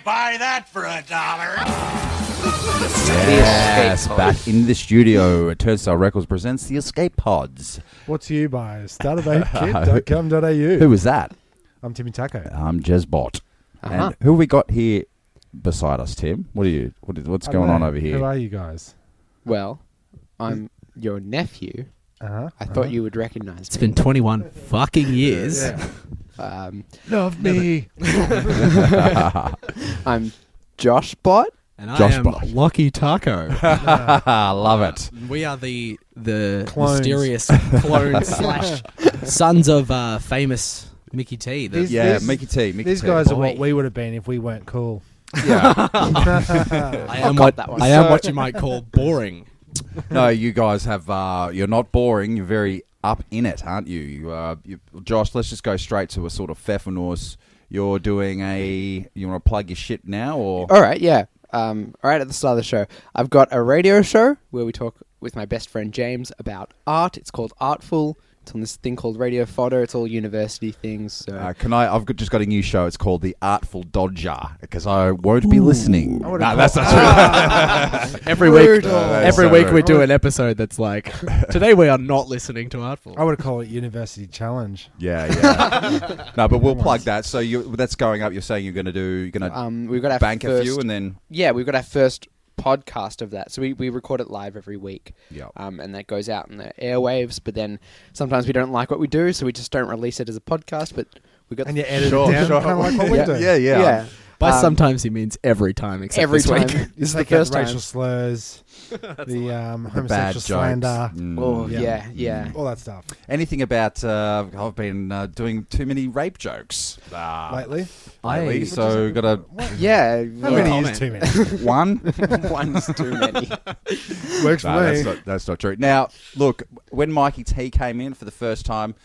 buy that for $1. Yes, back in the studio. Turnstile Records presents the Escape Pods. Brought to you by starterbasekit.com.au. Who was that? I'm Timmy Taco. I'm JoshBot. And who we got here beside us, Tim? What's going on over here? Who are you guys? Well, I'm your nephew. I thought you would recognize me. It's been 21 fucking years. Love me. I'm JoshBot. And I JoshBot. am LachieTaco. Love it. We are the Clones. mysterious clones slash sons of famous Mickey T. Mickey T. These guys are what we would have been if we weren't cool. Yeah. I am what you might call boring. No, you guys have. You're not boring. You're very up in it, aren't you? Josh, let's just go straight to a sort of Pfeffernuss. You're doing You want to plug your shit now, or? All right, yeah. Right at the start of the show, I've got a radio show where we talk with my best friend James about art. It's called Artful. It's on this thing called Radio Fodder. It's all university things. So. I've just got a new show. It's called The Artful Dodger, because I won't be listening. No, that's not true. Every week we do an episode that's like, today we are not listening to Artful. I would call it University Challenge. Yeah. No, but we'll plug that. So that's going up. You're saying you're going to we've got our bank first, a few, and then we've got our first podcast of that. So we record it live every week. Yep. And that goes out in the airwaves, but then sometimes we don't like what we do, so we just don't release it as a podcast, but we got And you edit it down, kind of like what we do. Yeah. By sometimes he means every time, except every this time. week. This is the Take out first the time. racial slurs, the bad homosexual jokes. slander, Oh, yeah. all that stuff. Anything about? I've been doing too many rape jokes Lately? lately, so got a Yeah. How many comment. is too many? one. One's too many. Works for me. That's not true. Now, look, when Mikey T came in for the first time,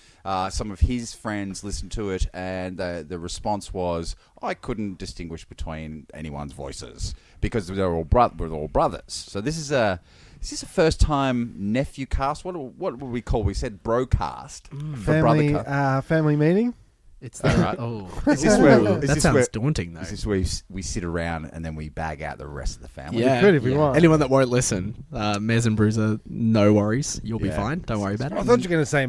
some of his friends listened to it, and the response was, I couldn't distinguish between anyone's voices because we're all brothers. So this is a first time nephew cast. What would we call? We said broadcast for brother cast. Family meeting? It's that right? Oh, Is this where? that sounds daunting, though. Is this where we sit around and then we bag out the rest of the family? Yeah. We could if we want. Anyone that won't listen, Mez and Bruiser, no worries. You'll be fine. Don't worry about it. I thought you were going to say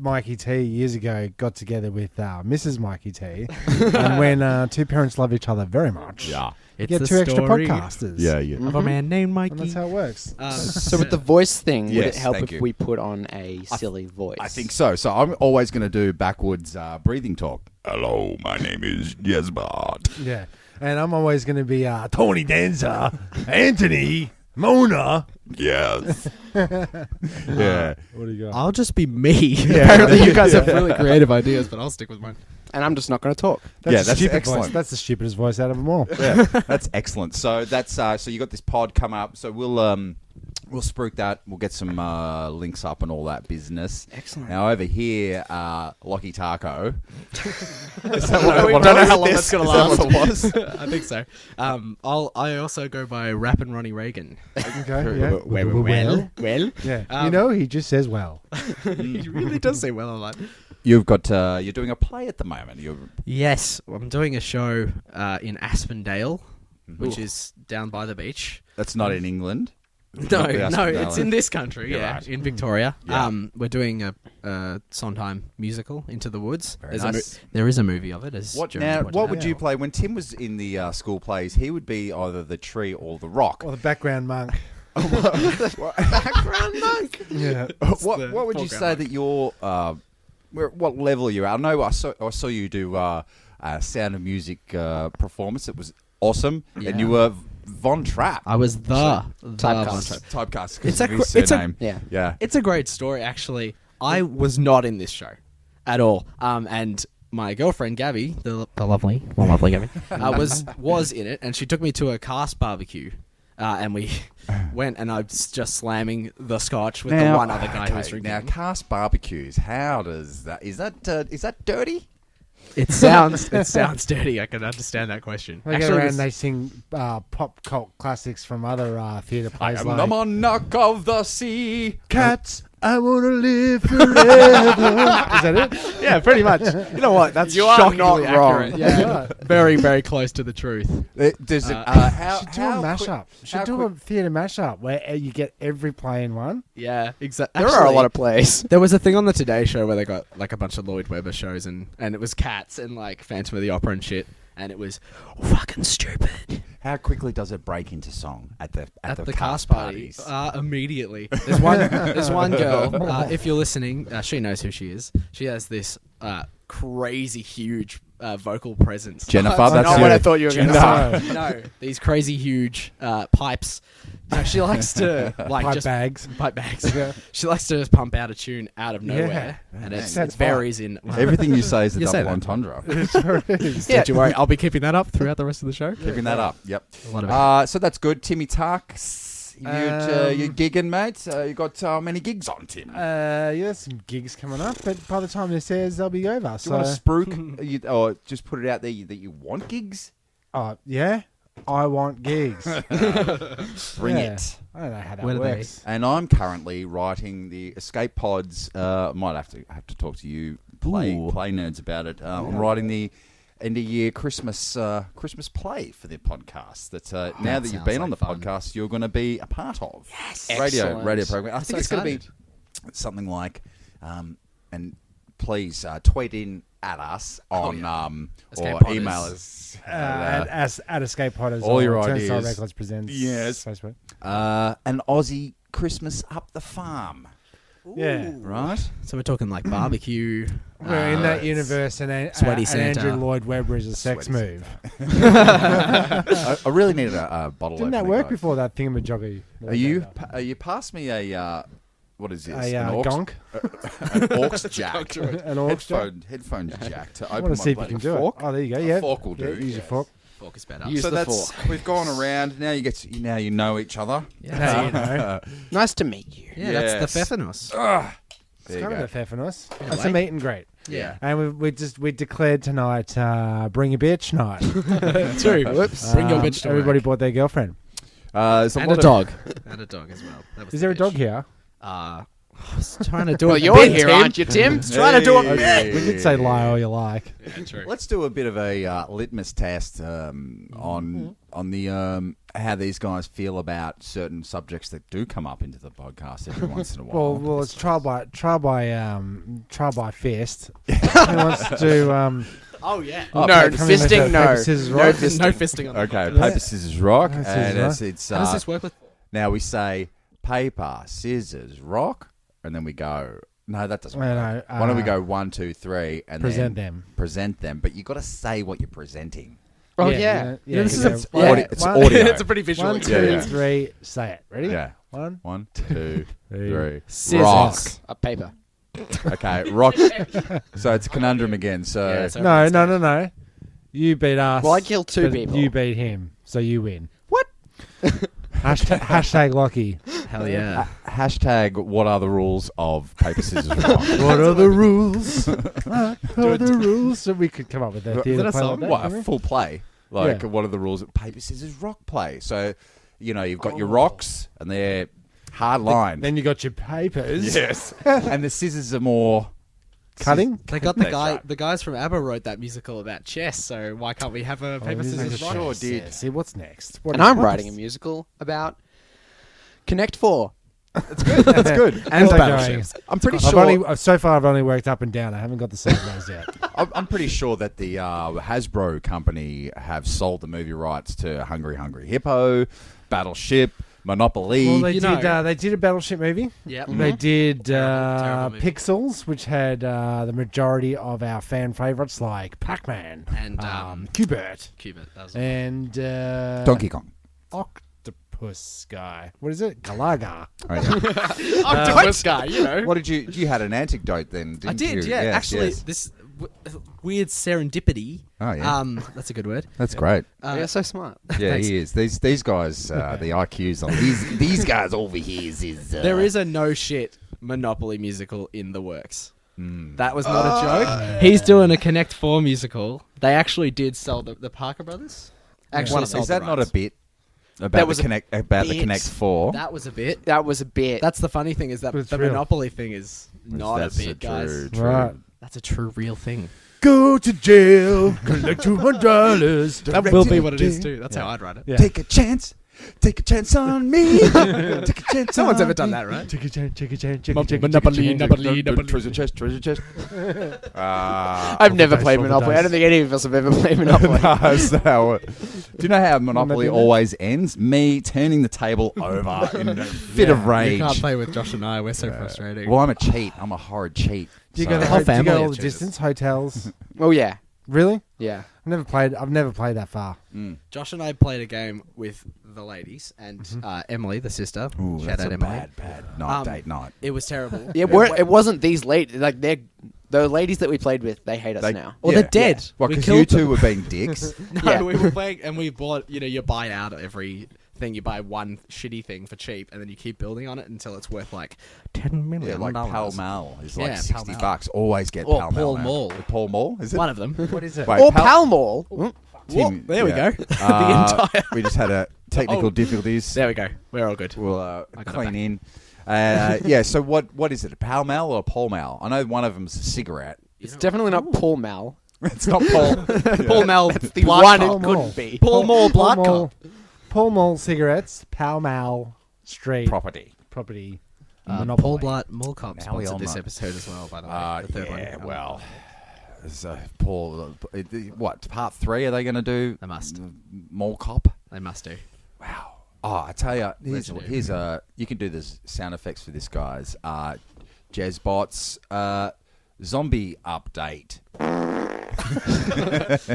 Mikey T years ago got together with Mrs. Mikey T, and when two parents love each other very much, Yeah. you It's get the two extra story podcasters. Yeah. of a man named Mikey. And that's how it works. So with the voice thing, would Yes, it help thank if you. we put on a silly voice? I think so. So I'm always going to do backwards breathing talk. Hello, my name is JoshBot. Yeah. And I'm always going to be Tony Danza, Anthony, Mona. Yes. Yeah. What do you got? I'll just be me. Apparently you guys have really creative ideas, but I'll stick with mine. And I'm just not going to talk. Yeah, the that's stupid excellent. Voice. That's the stupidest voice out of them all. Yeah, that's excellent. So that's so you got this pod come up. So we'll spruik that. We'll get some links up and all that business. Excellent. Now over here, LachieTaco. We don't know how long that's going to last. What it was? I think so. I also go by Rappin' Ronnie Reagan. Okay. Yeah. Well. Yeah. He just says well. He really does say well a lot. You've got you're doing a play at the moment. Yes, I'm doing a show in Aspendale, which is down by the beach. That's not in England. No, Not the Aspendale. it's in this country, Yeah, right. in Victoria. Yeah. We're doing a Sondheim musical, Into the Woods. Very nice. There is a movie of it. What would you play when Tim was in the school plays? He would be either the tree or the rock. Or the background monk. Background monk. Yeah. What would you say that your what level you're at? I know I saw you do a Sound of Music performance. It was awesome, and you were Von Trapp. I was the Typecast. Typecast. Yeah. It's a great story, actually. I was not in this show at all, and my girlfriend Gabby, the lovely Gabby, was in it, and she took me to a cast barbecue. And we went, and I was just slamming the scotch with the one other guy who was drinking. Now, cast barbecues. How does that? Is that dirty? It sounds dirty. I can understand that question. They go around and they sing pop cult classics from other theatre plays I am the monarch of the sea. Cats, I want to live forever. Is that it? Yeah, pretty much. You know what? That's You are shockingly not wrong. accurate. Yeah, very, very close to the truth. Does it? Should do a mashup. Should do a theatre mashup where you get every play in one. Yeah, exactly. There are a lot of plays. There was a thing on the Today Show where they got like a bunch of Lloyd Webber shows and it was Cats and like Phantom of the Opera and shit, and it was fucking stupid. How quickly does it break into song at the cast parties? Immediately. There's one girl. If you're listening, she knows who she is. She has this crazy huge vocal presence. Jennifer, That's that's not you. what I thought you were going to say. No, these crazy huge pipes. No, she likes to like Pipe just bags. pipe bags. She likes to just pump out a tune out of nowhere, and it Sounds varies in. Everything you say is a You say double that. entendre. It sure is. Yeah. Don't you worry, I'll be keeping that up throughout the rest of the show. Keeping that up. Yep. A lot of it. So that's good. Timmy Tarks, you gigging, mate. You got many gigs on, Tim. There's some gigs coming up, but by the time this airs, they'll be over. Do you want to spruik or just put it out there that you want gigs? Yeah, I want gigs. Bring Yeah. it. I don't know how that Where are they? works. And I'm currently writing the Escape Pods. Might have to talk to you play nerds about it. I'm writing the end of year Christmas play for the podcast. That now that you've sounds been on the like fun. podcast, you're going to be a part of. Yes, Excellent. radio program. I think so it's going to be excited. something like, and please tweet in at us on Escape or Podders. email us. At Escape Podders, all your Turnstile ideas. Records presents. Yes. Facebook. An Aussie Christmas up the farm, Yeah. right? So we're talking like barbecue. We're in that universe, and Sweaty and Santa. Andrew Lloyd Webber is a sex Sweaty move. I really needed a bottle. Didn't that opener, work guys. before that thingamajoggy? Are you pass me a what is this? A An aux, gonk? an aux jack, An aux jack? headphone jack to I open want my to see if you bloody can do fork. it. Oh, there you go. Yeah. fork will do, Use your yes. fork. Fork is better. Use So the that's fork. we've gone around. Now you know each other. Now you know. Nice to meet you. Yeah, that's Yes. the Pfeffernuss. It's There you kind go. of a Pfeffernuss. In a That's way. a meet and great. Yeah. And we declared tonight, bring a bitch night. True. Whoops. Bring your bitch to Everybody work. bought their girlfriend. There's And lot a of- dog. And a dog as well. That was Is the there a dog bitch. here? I was trying to do Well, it. you're bit, here, Tim. aren't you, Tim? Trying to do it. Hey. We did say lie all you like. Yeah, true. Let's do a bit of a litmus test on the how these guys feel about certain subjects that do come up into the podcast every once in a while. Well, it's trial by fist. Who wants to Oh yeah. Oh, No, paper, fisting, no. paper, scissors, No rock? fisting. No fisting on that. okay, Yeah. paper, scissors, rock, Paper, and scissors, it's How does this work with? now we say paper, scissors, rock, and then we go. No, that doesn't No, work. no, Why don't we go 1, 2, 3, and present then them. present them? But you got to say what you're presenting. Oh, yeah. Yeah, this is because a- they're- Audio- it's one- audio. It's a pretty visual. 1, 2, Yeah, 3, yeah. say it. Ready? Yeah. 1, 1, 2, 3. Scissors. Rock. A paper. Okay, rock. So it's a conundrum again. So Yeah, so No, everyone's no, got- no, no. You beat us. Well, I killed two but people. You beat him, so you win. What? Hashtag Lockie. Hell yeah. hashtag what are the rules of paper, scissors, rock? What are the rules? What are the rules? So we could come up with that. Is theatre that a play like song? that, What, couldn't a we? full play? Like, Yeah. what are the rules of paper, scissors, rock play? So, you've got your rocks, and they're hard lined. Then you got your papers. Yes. And the scissors are more Cutting? They got the That's guy. right. The guys from ABBA wrote that musical about chess. So why can't we have a paper Oh, scissors sure rock? Sure did. Yeah, see, what's next? And I'm writing a musical about Connect 4. That's good. And And going. battleships. I'm pretty I've sure. only so far I've only worked up and down. I haven't got the sideways yet. I'm pretty sure that the Hasbro company have sold the movie rights to Hungry Hungry Hippo, Battleship, Monopoly. Well, they You did. know- They did a Battleship movie. Yep. They did Terrible movie. Pixels, which had the majority of our fan favorites like Pac-Man And Qbert, Qbert. That was and Donkey Kong. Octopus guy. What is it? Galaga. Oh, yeah. Octopus guy. You know. What did you had an anecdote then? Didn't I did. you? Yeah. Yes, Actually, yes. this weird serendipity. Oh yeah. That's a good word. That's great. You're so smart. Yeah, Thanks. he is. These guys, the IQs on these guys over here is. There is a no shit Monopoly musical in the works. Mm. That was not a joke. He's doing a Connect 4 musical. They actually did sell the Parker Brothers. Actually, sold Is the that not a rights. bit? about was the bit. Connect 4. That was a bit. That was a bit. That's the funny thing is that But it's the real. Monopoly thing is not That's a bit, guys. true. Right. That's a true, real thing. Go to jail, collect $200. That will be what it is too. That's how I'd write it. Yeah. Take a chance on me. Take a chance. Someone's on ever done me. that, right? Take a chance, take a chance, Monopoly. Treasure chest. I've never dice, played roll the Monopoly. I dice. don't think any of us have ever played Monopoly. No, so, do you know how Monopoly Remember that? always ends? Me turning the table over in a fit of You rage. can't play with Josh and I. We're so frustrating. Well, I'm a cheat. I'm a horrid cheat. Do you So- go the whole do you family go all of the cheaters. distance? Hotels? Oh yeah, Really? yeah. I've never played that far. Josh and I played a game with the ladies and Emily, the sister. Ooh, Shout that's out a Emily. bad night, date night. It was terrible. Yeah, it wasn't these ladies. Like the ladies that we played with. They hate us now. Well, they're dead. Well, We because killed you two them. were being dicks. No, Yeah. we were playing and we bought, you buy out every thing. You buy one shitty thing for cheap and then you keep building on it until it's worth like $10 million. Yeah, like Pall Mall is like Yeah, Pall $60. Mall. Always get Or Pall Pall Mall. Mall. Pall Mall, is it? One of them. What is it? Wait, Or Pall Mall. Tim, there we yeah. go. The entire. We just had technical difficulties. There we go. We're all good. We'll I got it clean back. in. Yeah. So what is it? A Pall Mall or a Pall Mall? I know one of them's a cigarette. It's definitely not Paul Mal. It's not Paul. Paul Mall. The Blood one Cop. it couldn't be. Paul Mall Blood Pall Mall, Cop. Pall Mall cigarettes, Pall Mall Street property. property. Paul Monopoly. Blood Mall Cop Now we all sponsored this know. episode as well, by the way. The third Yeah. one. Well. So Paul, what part 3 are they going to do? They must. Mall Cop. They must do. Wow. Oh, I tell you, Legendary. here's you can do the sound effects for this, guys. JoshBot's zombie update.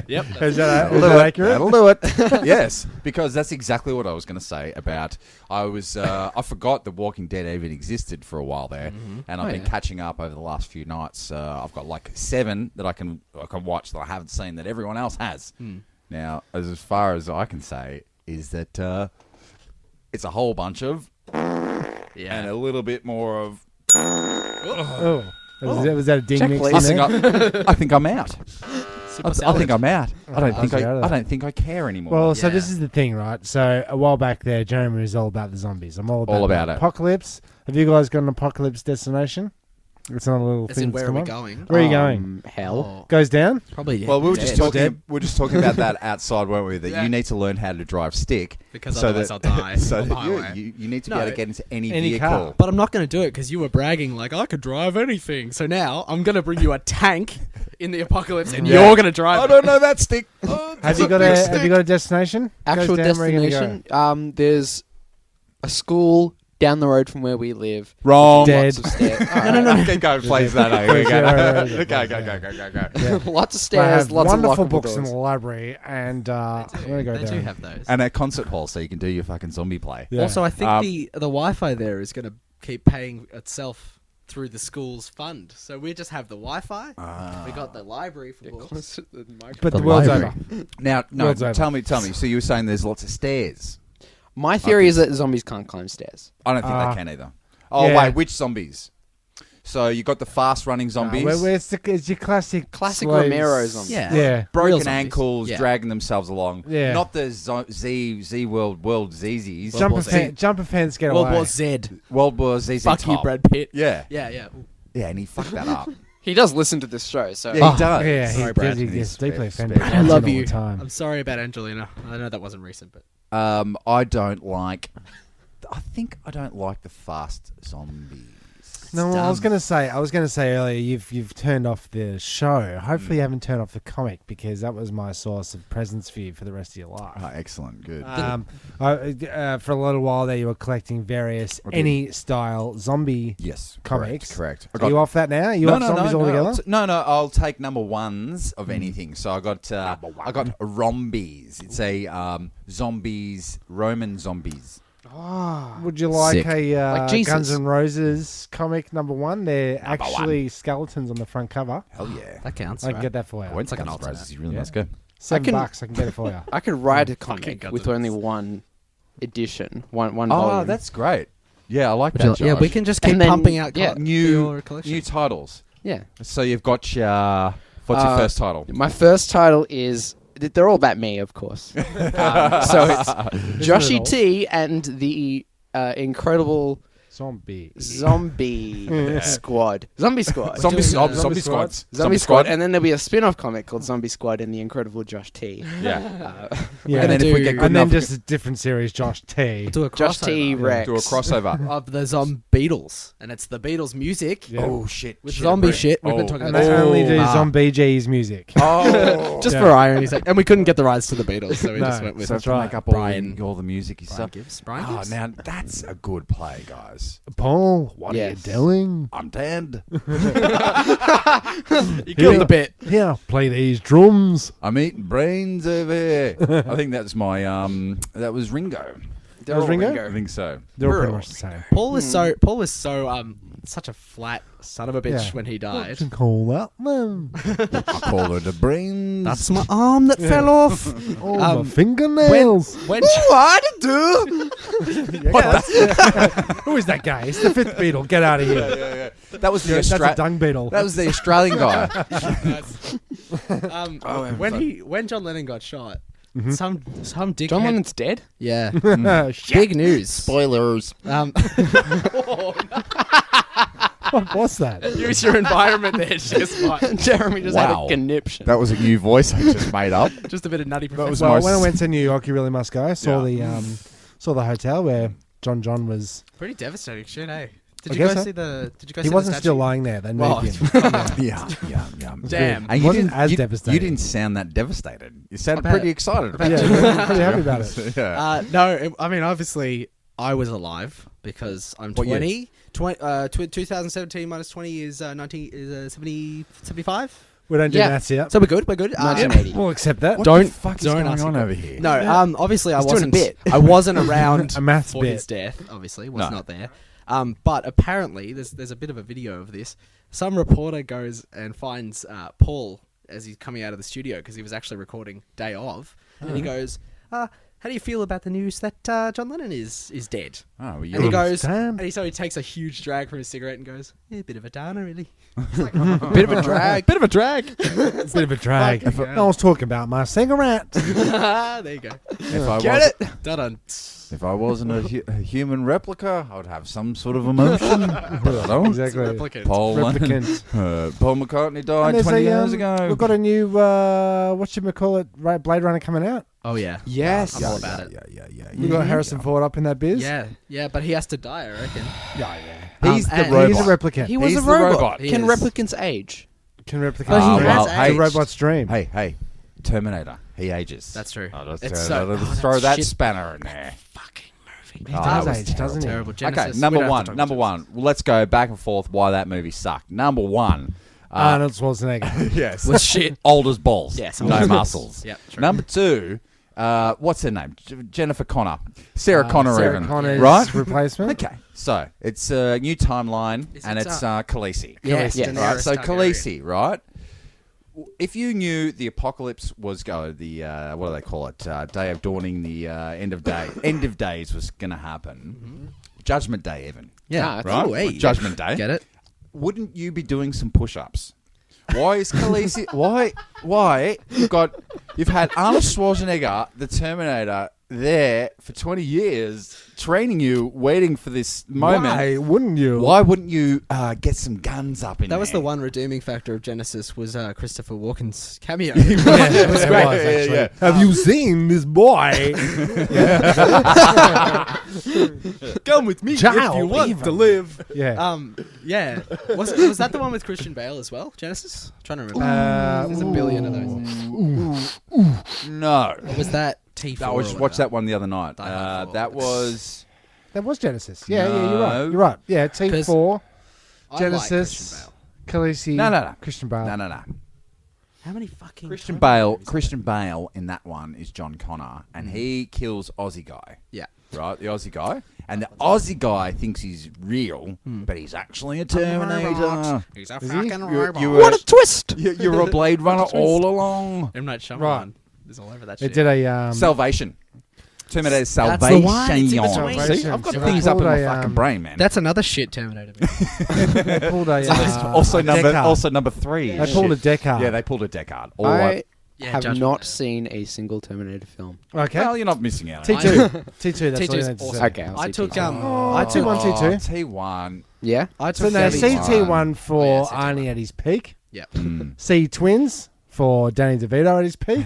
Yep. Is that That'll do it. accurate? That'll do it. Yes, because that's exactly what I was going to say about. I forgot The Walking Dead even existed for a while there, and I've been catching up over the last few nights. I've got like 7 that I can watch that I haven't seen that everyone else has. Now, as far as I can say, is that it's a whole bunch of and a little bit more of. Oh. Was that a ding Check, mix please. in there? I think I'm out. I think I'm out. I don't think Okay, I don't think I care anymore. Well, so Yeah. this is the thing, right? So a while back there, Jeremy was all about the zombies. I'm all about, All about the it. apocalypse. Have you guys got an apocalypse destination? It's not a little As thing in, that's where are come we up. going? Where are you going? Hell. Goes down? Probably. Well, we were dead. just talking. Dead. We were just talking about that outside, weren't we? That Yeah. you need to learn how to drive stick Because so otherwise that, I'll die So on the that highway. you need to No. be able to get into any Any vehicle. car. But I'm not going to do it because you were bragging like I could drive anything. So now I'm going to bring you a tank in the apocalypse, and Yeah. you're going to drive. I don't know that stick. Have you got a destination? Actual Goes down, where are you gonna destination. There's a school down the road from where we live. Wrong. Dead. Lots of stairs. No. Keep going, please. No. Please, yeah, yeah, Go. Yeah. Lots of I stairs. have Lots wonderful of books lockable in doors. the library, and I'm going to go They there. do have those. And a concert hall, so you can do your fucking zombie play. Yeah. Also, I think Um, the Wi-Fi there is going to keep paying itself through the school's fund. So we just have the Wi-Fi. We got the library for books. But The the world's library. over. Now, no, World's over. tell me. So you were saying there's lots of stairs? My theory is that zombies can't climb stairs. I don't think they can either. Oh yeah. wait, which zombies? So you got the fast-running zombies. It's your classic Classic slaves. Romero zombies. Yeah. Yeah. Real broken zombies. ankles, Yeah. dragging themselves along. Yeah. Not the Z World ZZs. Jumper, War Z. jumper fans get World away. War Z. World War ZZ Fuck you, Top. Brad Pitt. Yeah. Yeah. Yeah, and he fucked that up. He does listen to this show, so Yeah, he does. Yeah, Sorry, he Brad. gets He's deeply spare- offended. spare. I love all you. the time. I'm sorry about Angelina. I know that wasn't recent, but I don't like. I think I don't like the fast zombies. No, well, I was dumb. going to say earlier, you've turned off the show. Hopefully, you haven't turned off the comic because that was my source of presents for you for the rest of your life. Oh, excellent, good. For a little while there, you were collecting various I did. any style zombie. Yes, comics. Correct. I Are you off that now? Are you off zombies altogether? No. I'll take number ones of anything. So I got Rombies. It's a zombies, Roman zombies. Would you like Sick. a Like Jesus. Guns N' Roses comic number one? They're actually skeletons on the front cover. Hell yeah! that counts. I can right? get that for you. I went to like an Guns N' alternate. Roses. You really Yeah. must go. $7. I can get it for you. I could write a Fucking comic Guns with N' only Roses. one edition, one Oh, volume. that's great. Yeah, I like Would you that. like- yeah, Josh. we can just And keep then- pumping out yeah. new collection. new titles. yeah. So you've got your what's your first title? My first title is they're all about me, of course. So it's Joshy T and the incredible Zombie Squad. Zombie Squad. Zombie Squad. And then there'll be a spin-off comic called Zombie Squad and the Incredible Josh T. Yeah. Yeah, And then if we get good and then enough- just a different series, Josh T. Do a Josh T. crossover Rex. Do a crossover. of the Beatles, and it's the Beatles music Yeah. Oh shit! with zombie shit. We've been Oh. talking And about they this. only do Ah. Zombie G's music. Oh, Just Yeah. for irony's sake, and we couldn't get the rights to the Beatles, so we No, just went with so that's to right. make up Brian- all the music Brian stuff. Gibbs. Brian Oh, Gibbs. now that's a good play, guys. Paul, what Yes. are you doing? I'm dead. You killed the bit. Here, play these drums. I'm eating brains over here. I think that's my that was Ringo. They're all Ringo? I think so. They're all We're pretty all much the same. Paul was so such a flat son of a bitch Yeah. when he died. What you call that, then? I call her the brains. That's my arm that fell off. Oh, my Um, fingernails. When What do? Who is that guy? It's the fifth Beatle. Get out of here. yeah. That was the That's a Austra- dung beetle. That was the Australian guy. when John Lennon got shot, some dickhead. John Lennon's dead? Yeah, Shit. big news. Spoilers. What was that? Use your environment there, just Jeremy just Wow. had a conniption. That was a new voice I just made up. just a bit of nutty That was professor. Well, my when I s- went to New York, you really must go. I saw Yeah. the hotel where John was. Pretty devastating shit, hey. Did I you guess go so. see the? Did you go He see the wasn't statue? still lying there. They Well, moved him. Yeah. Damn. And Wasn't as you devastating. didn't sound that devastated. You sounded About- pretty excited about Yeah, it. I'm pretty happy about it. Yeah. No, I mean, obviously, I was alive because I'm What year? 20. 2017 minus 20 is 70, 75. We don't do Yeah. maths yet. So we're good. We're good. 1980. We'll accept that. What don't- the fuck is don't going ask on me. over here? No, obviously I He's doing a wasn't. bit. I wasn't around A maths for bit. his death. Obviously, was No. not there. But apparently, there's a bit of a video of this. Some reporter goes and finds Paul as he's coming out of the studio because he was actually recording day of, and he goes, "How do you feel about the news that John Lennon is dead?" Oh, well, And he you're goes, Damn. and he takes a huge drag from his cigarette and goes, "Yeah, a bit of a downer, really." Bit of a drag. Bit of a drag. Bit of a drag. Fucking I was talking about my cigarette. There you go. if I Get was, it? Done. If I wasn't a human replica, I would have some sort of emotion. But I don't. Exactly. Replicant. Paul Lennon, Replicant. Paul McCartney And died there's 20 years ago. We've got a new, whatchamacallit, Blade Runner coming out. Oh yeah. Yes. I'm all about it. Yeah. We've got Harrison Ford up in that biz. Yeah, but he has to die, I reckon. Yeah. He's the and robot. He's a replicant. He was He's a the robot. robot. He Can is. replicants age? Can replicate. But he has well, aged. hey, the robot's dream. Hey, Terminator. He ages. That's true. Oh, let's It's throw, so- let's oh, throw that that shit. spanner in there. Fucking movie. He Oh, does that was age, doesn't he? Terrible. Okay, Genesis. number We don't have one. to talk Number about one. Well, let's go back and forth why that movie sucked. Number one. Arnold Schwarzenegger. Yes. Was shit. Old as balls. Yes, No old as muscles. Yep, true. Number two. What's her name? Jennifer Connor. Sarah Connor Sarah even. Connor's right? replacement. Okay. So, it's a new timeline, Is and it, it's Khaleesi. Yes, Yes. Daenerys Right, so Targaryen. Khaleesi, right? If you knew the apocalypse was what do they call it? Day of dawning, the end of days was going to happen. Judgment Day, even. Yeah. Right? Oh, hey. Judgment Day. Get it? Wouldn't you be doing some push-ups? Why is Khaleesi? Why you've had Arnold Schwarzenegger, the Terminator, there for 20 years, training you, waiting for this moment. Why wouldn't you? Why wouldn't you get some guns up in That there? was the one redeeming factor of Genesis was Christopher Walken's cameo. Yeah, it was great. actually. Yeah. Have you seen this boy? Come with me Ciao, if you want even. to live. Yeah. Yeah. Was that the one with Christian Bale as well? Genesis? trying to remember. There's a billion of those. No. Or was that T4? I was watched that one the other night. Die Hard 4. That was That was Genesis. Yeah, you're right. No. You're right. Yeah, T4, I Genesis, Like Christian Bale. Khaleesi. No. Christian Bale. no. How many fucking Christian Terminators is Christian Bale in that one is John Connor, and he kills Aussie guy. Yeah. Right, the Aussie guy, and the Aussie guy thinks he's real, but he's actually a Terminator. He's a Is he? fucking You- robot. you What a twist! You're a Blade Runner all along. M. Night Shyamalan Right. is all over that They shit. did a Salvation. Terminator the Salvation. one, it's in between. See, I've got They things up in pulled my a, fucking brain, man. That's another shit Terminator movie. they pulled a also Deckard. number three. They pulled a Shit. Deckard. Yeah, they pulled a Deckard. Or I have Judgment not Day. seen a single Terminator film. Okay. Well, you're not missing out. T2. T2, that's T2 all you is need to awesome. say. Okay, I'll I see took T2. I took one T2. T1. Yeah? I So took no, Gabby's CT1 for Oh, yeah, Arnie at his peak. Yep. C twins for Danny DeVito at his peak.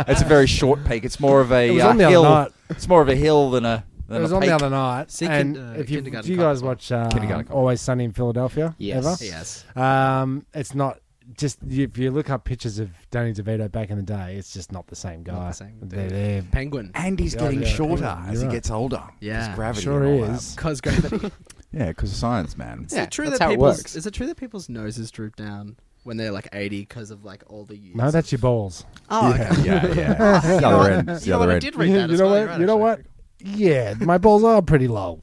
It's a very short peak. It's more of a It was on the hill. other night. It's more of a hill than a It was on peak. the other night. See, and kin- if you Kindergarten do you Cop guys as well. watch Kindergarten Cop. Always Sunny in Philadelphia? Yes. Yes. Ever? It's not just if you look up pictures of Danny DeVito back in the day, it's just not the same guy. Not the same They're dude. there. Penguin. And he's Yeah, getting yeah, shorter yeah, as you're he right. gets older. Yeah. 'Cause gravity Sure and all that. is. Cause gravity. Yeah, because of science, man. Is Yeah, it true that's that how it people's works. is it true that people's noses droop down when they're like 80 because of like all the years? No, that's your balls. Oh, okay. Yeah. It's the other end. It's the You know other what, I end. did read that. You as know well, what? you're right, You know what? actually. Yeah, my balls are pretty low.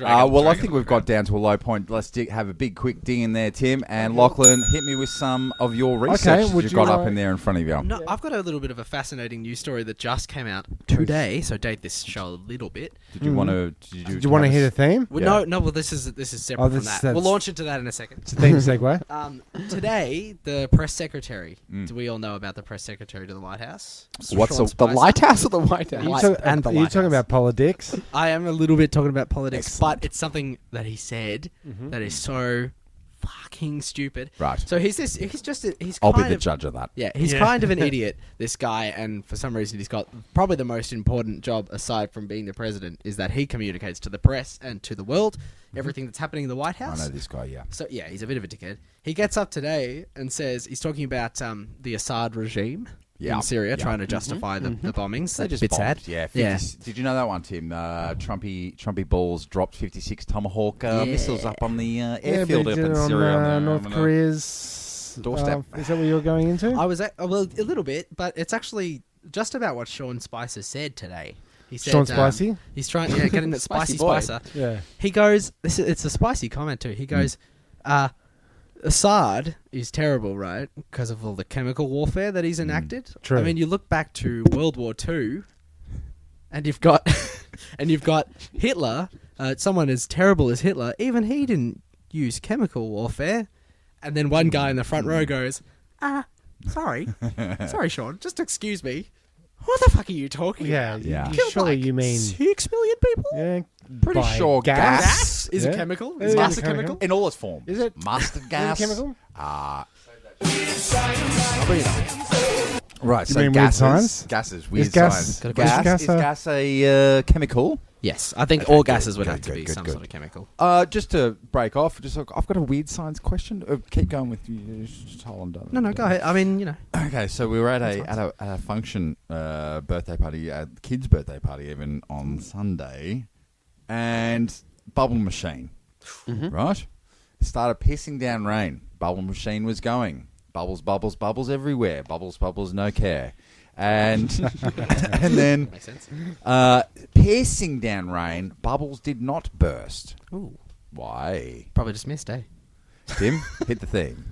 Well, I think we've got down to a low point. Let's have a big, quick ding in there, Tim. And Lachlan, hit me with some of your research that would you've you got up like- in there in front of you. No, I've got a little bit of a fascinating news story that just came out today. So date this show a little bit. Did you want to? Do you want to hear the theme? Well, Yeah. no. Well, this is separate from that. that's- We'll launch into that in a second. It's a theme segue. Today, the press secretary. Do we all know about the press secretary to the White House? What's Sean the The Spicer. Lighthouse or the White House? Are you talking about politics? I am a little bit talking about politics, Excellent. but it's something that he said that is so fucking stupid. Right. So he's just he's I'll be kind the of, judge of that. Yeah, he's kind of an idiot, this guy, and for some reason he's got probably the most important job aside from being the president is that he communicates to the press and to the world everything that's happening in the White I House. know this guy. Yeah. So yeah, he's a bit of a dickhead. He gets up today and says he's talking about the Assad regime Yeah. in Syria, Yeah. trying to justify the bombings. They That's just a bit bombed. sad. Yeah, Yeah. Did you know that one, Tim? Trumpy balls dropped 56 Tomahawk missiles up on the airfield up in Syria. on North Korea's doorstep. Is that what you're going into? I was well a little bit, but it's actually just about what Sean Spicer said today. He said, Sean Spicy? He's trying, getting that spicy Spicy boy. Spicer. Yeah. He goes, it's a spicy comment too. He goes, Assad is terrible, right? Because of all the chemical warfare that he's enacted. True. I mean, you look back to World War II, and you've got, Hitler. Someone as terrible as Hitler, even he didn't use chemical warfare. And then one guy in the front row goes, sorry, Sean, just excuse me. What the fuck are you talking Yeah. about? Yeah. Killed Surely like you mean 6 million people? yeah, Pretty by sure gas. Gas is Yeah. a chemical. It Is is gas a a chemical? In all its forms. Is it? Mustard gas? Is it chemical? Right, You so mean weird gases. science? Gases, weird gas- science. Got a Gas, question? is gas a chemical? Yes, I think Okay, all good, gases would good, have to good, be good, some good. sort of chemical. Just to break off, I've got a weird science question. Keep going with you. Just hold on. No, go ahead. I mean, you know. Okay, so we were at a function, birthday party, a kid's birthday party, even on Sunday, and bubble machine, right? It started pissing down rain. Bubble machine was going. Bubbles, bubbles, bubbles everywhere. Bubbles, bubbles, no care. And and then Makes sense. pissing down rain, bubbles did not burst. Ooh, Why? probably just missed, eh? Tim, hit the theme.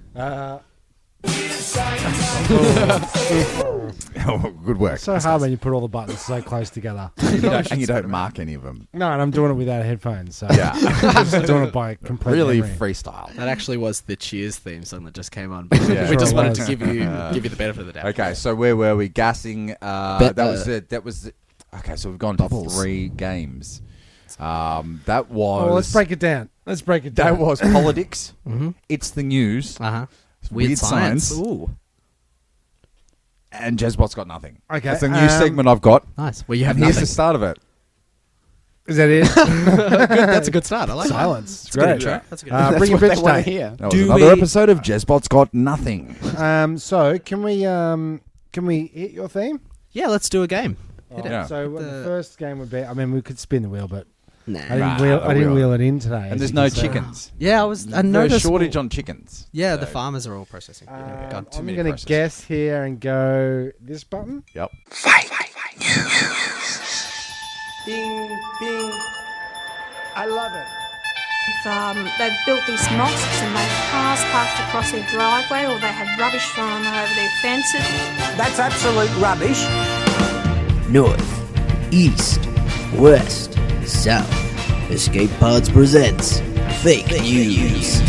Oh, good work. so hard when you put all the buttons so close together. And you don't mark any of them. No, and I'm doing it without headphones. So Yeah. I'm just doing it by complete Really memory. freestyle. That actually was the Cheers theme song that just came on. Yeah. We just Sure wanted was. to give you the benefit of the doubt. Okay, so where were we? Gassing. Bet- That was it. That was. Okay, so we've gone to Bubbles. 3 games. That was. Oh, let's break it down. That was politics. It's the news. Uh-huh. Weird science. Ooh, And JoshBot's got nothing. Okay, That's a new segment I've got. nice. Well, you have And here's nothing. the start of it. Is that it? That's a good start. I like Silence. It's a good Great. intro. That's a good. Bring your what bitch they want to day. hear. That was Do another we- episode of JoshBot's got nothing. So can we hit your theme? Yeah, let's do a game. Hit it. Yeah. So what the The- first game would be. I mean, we could spin the wheel, but Nah. I didn't Nah, wheel. the I didn't wheel. wheel it in today. And as there's you no can see. chickens. Yeah, I There's a noticed. shortage on chickens. Yeah, So- the farmers are all processing. God, too I'm many going to processors. guess here and go this button. Yep. Bing, bing. I love it. They've built these mosques and they have cars parked across their driveway or they have rubbish thrown over their fences. That's absolute rubbish. North, East, West, South. Escape Pods presents Fake News.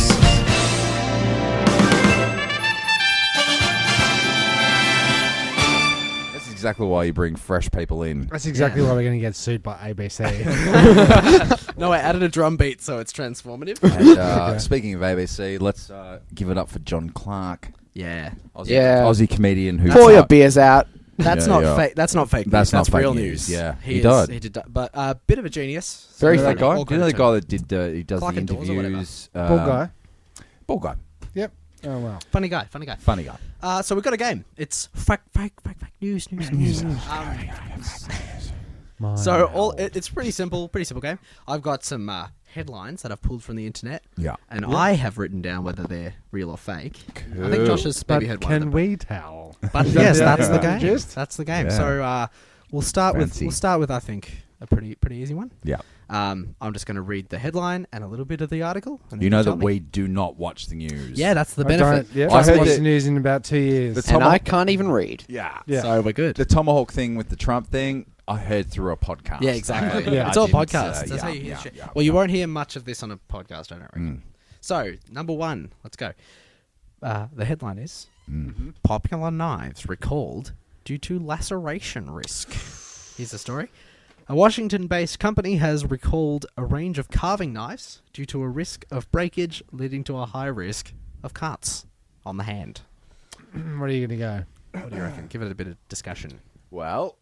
exactly why you bring fresh people in. That's exactly why we're going to get sued by ABC. No, I added a drum beat, so it's transformative. And, speaking of ABC, let's give it up for John Clark. Yeah. Aussie comedian who... Pour your beers out. That's not fake. That's not fake. That's news. not fake real news. news. Yeah, he died. He did, but a bit of a genius. Very You know that funny. guy? Do you know the guy that did? He does Clark the and Dawes or whatever. interviews. Bald guy. Bald guy. Yep. Oh, wow. Funny guy. Funny guy. So we've got a game. It's fake news. So it's pretty simple game. I've got some headlines that I've pulled from the internet. Yeah. And I have written down whether they're real or fake. I think Josh has maybe heard one of them. Can we tell? But yes, that's the game. Gist? That's the game. Yeah. So we'll start Fancy. with I think a pretty easy one. Yeah. I'm just going to read the headline and a little bit of the article. And You know tell that me. we do not watch the news. Yeah, that's the I benefit. don't- Yeah, I I haven't heard watched that- the news in about 2 years. The And I can't even read. Yeah. Yeah. So we're good. The Tomahawk thing with the Trump thing, I heard through a podcast. Yeah, exactly. Yeah. It's all I didn't, podcasts. That's how you hear yeah, shit. yeah, Well, you yeah. won't hear much of this on a podcast, I don't reckon. So, number one, let's go. The headline is Popular Knives Recalled Due to Laceration Risk. Here's the story. A Washington-based company has recalled a range of carving knives due to a risk of breakage leading to a high risk of cuts on the hand. What are you going to go? What do you reckon? Give it a bit of discussion. Well,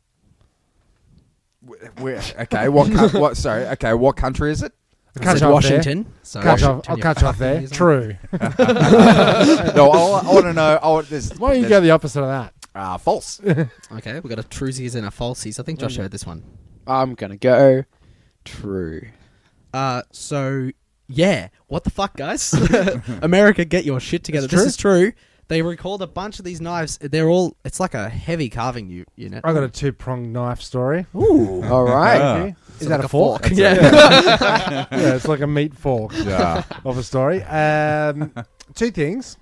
okay. What? Sorry. Okay. What country is it? Cut Said you off Washington. So I'll Washington, cut you off there. fucking True. No, I want to know. Why don't you go the opposite of that? False. Okay, we've got a truesies and a falsies. I think Josh heard this one. I'm going to go true. So yeah, what the fuck, guys? America, get your shit together. It's This true. is true. They recalled a bunch of these knives. It's like a heavy carving unit. I got a 2-pronged knife story. Ooh. All right. Yeah. Is that like a fork? Yeah. Yeah, it's like a meat fork Yeah. of a story. 2 things.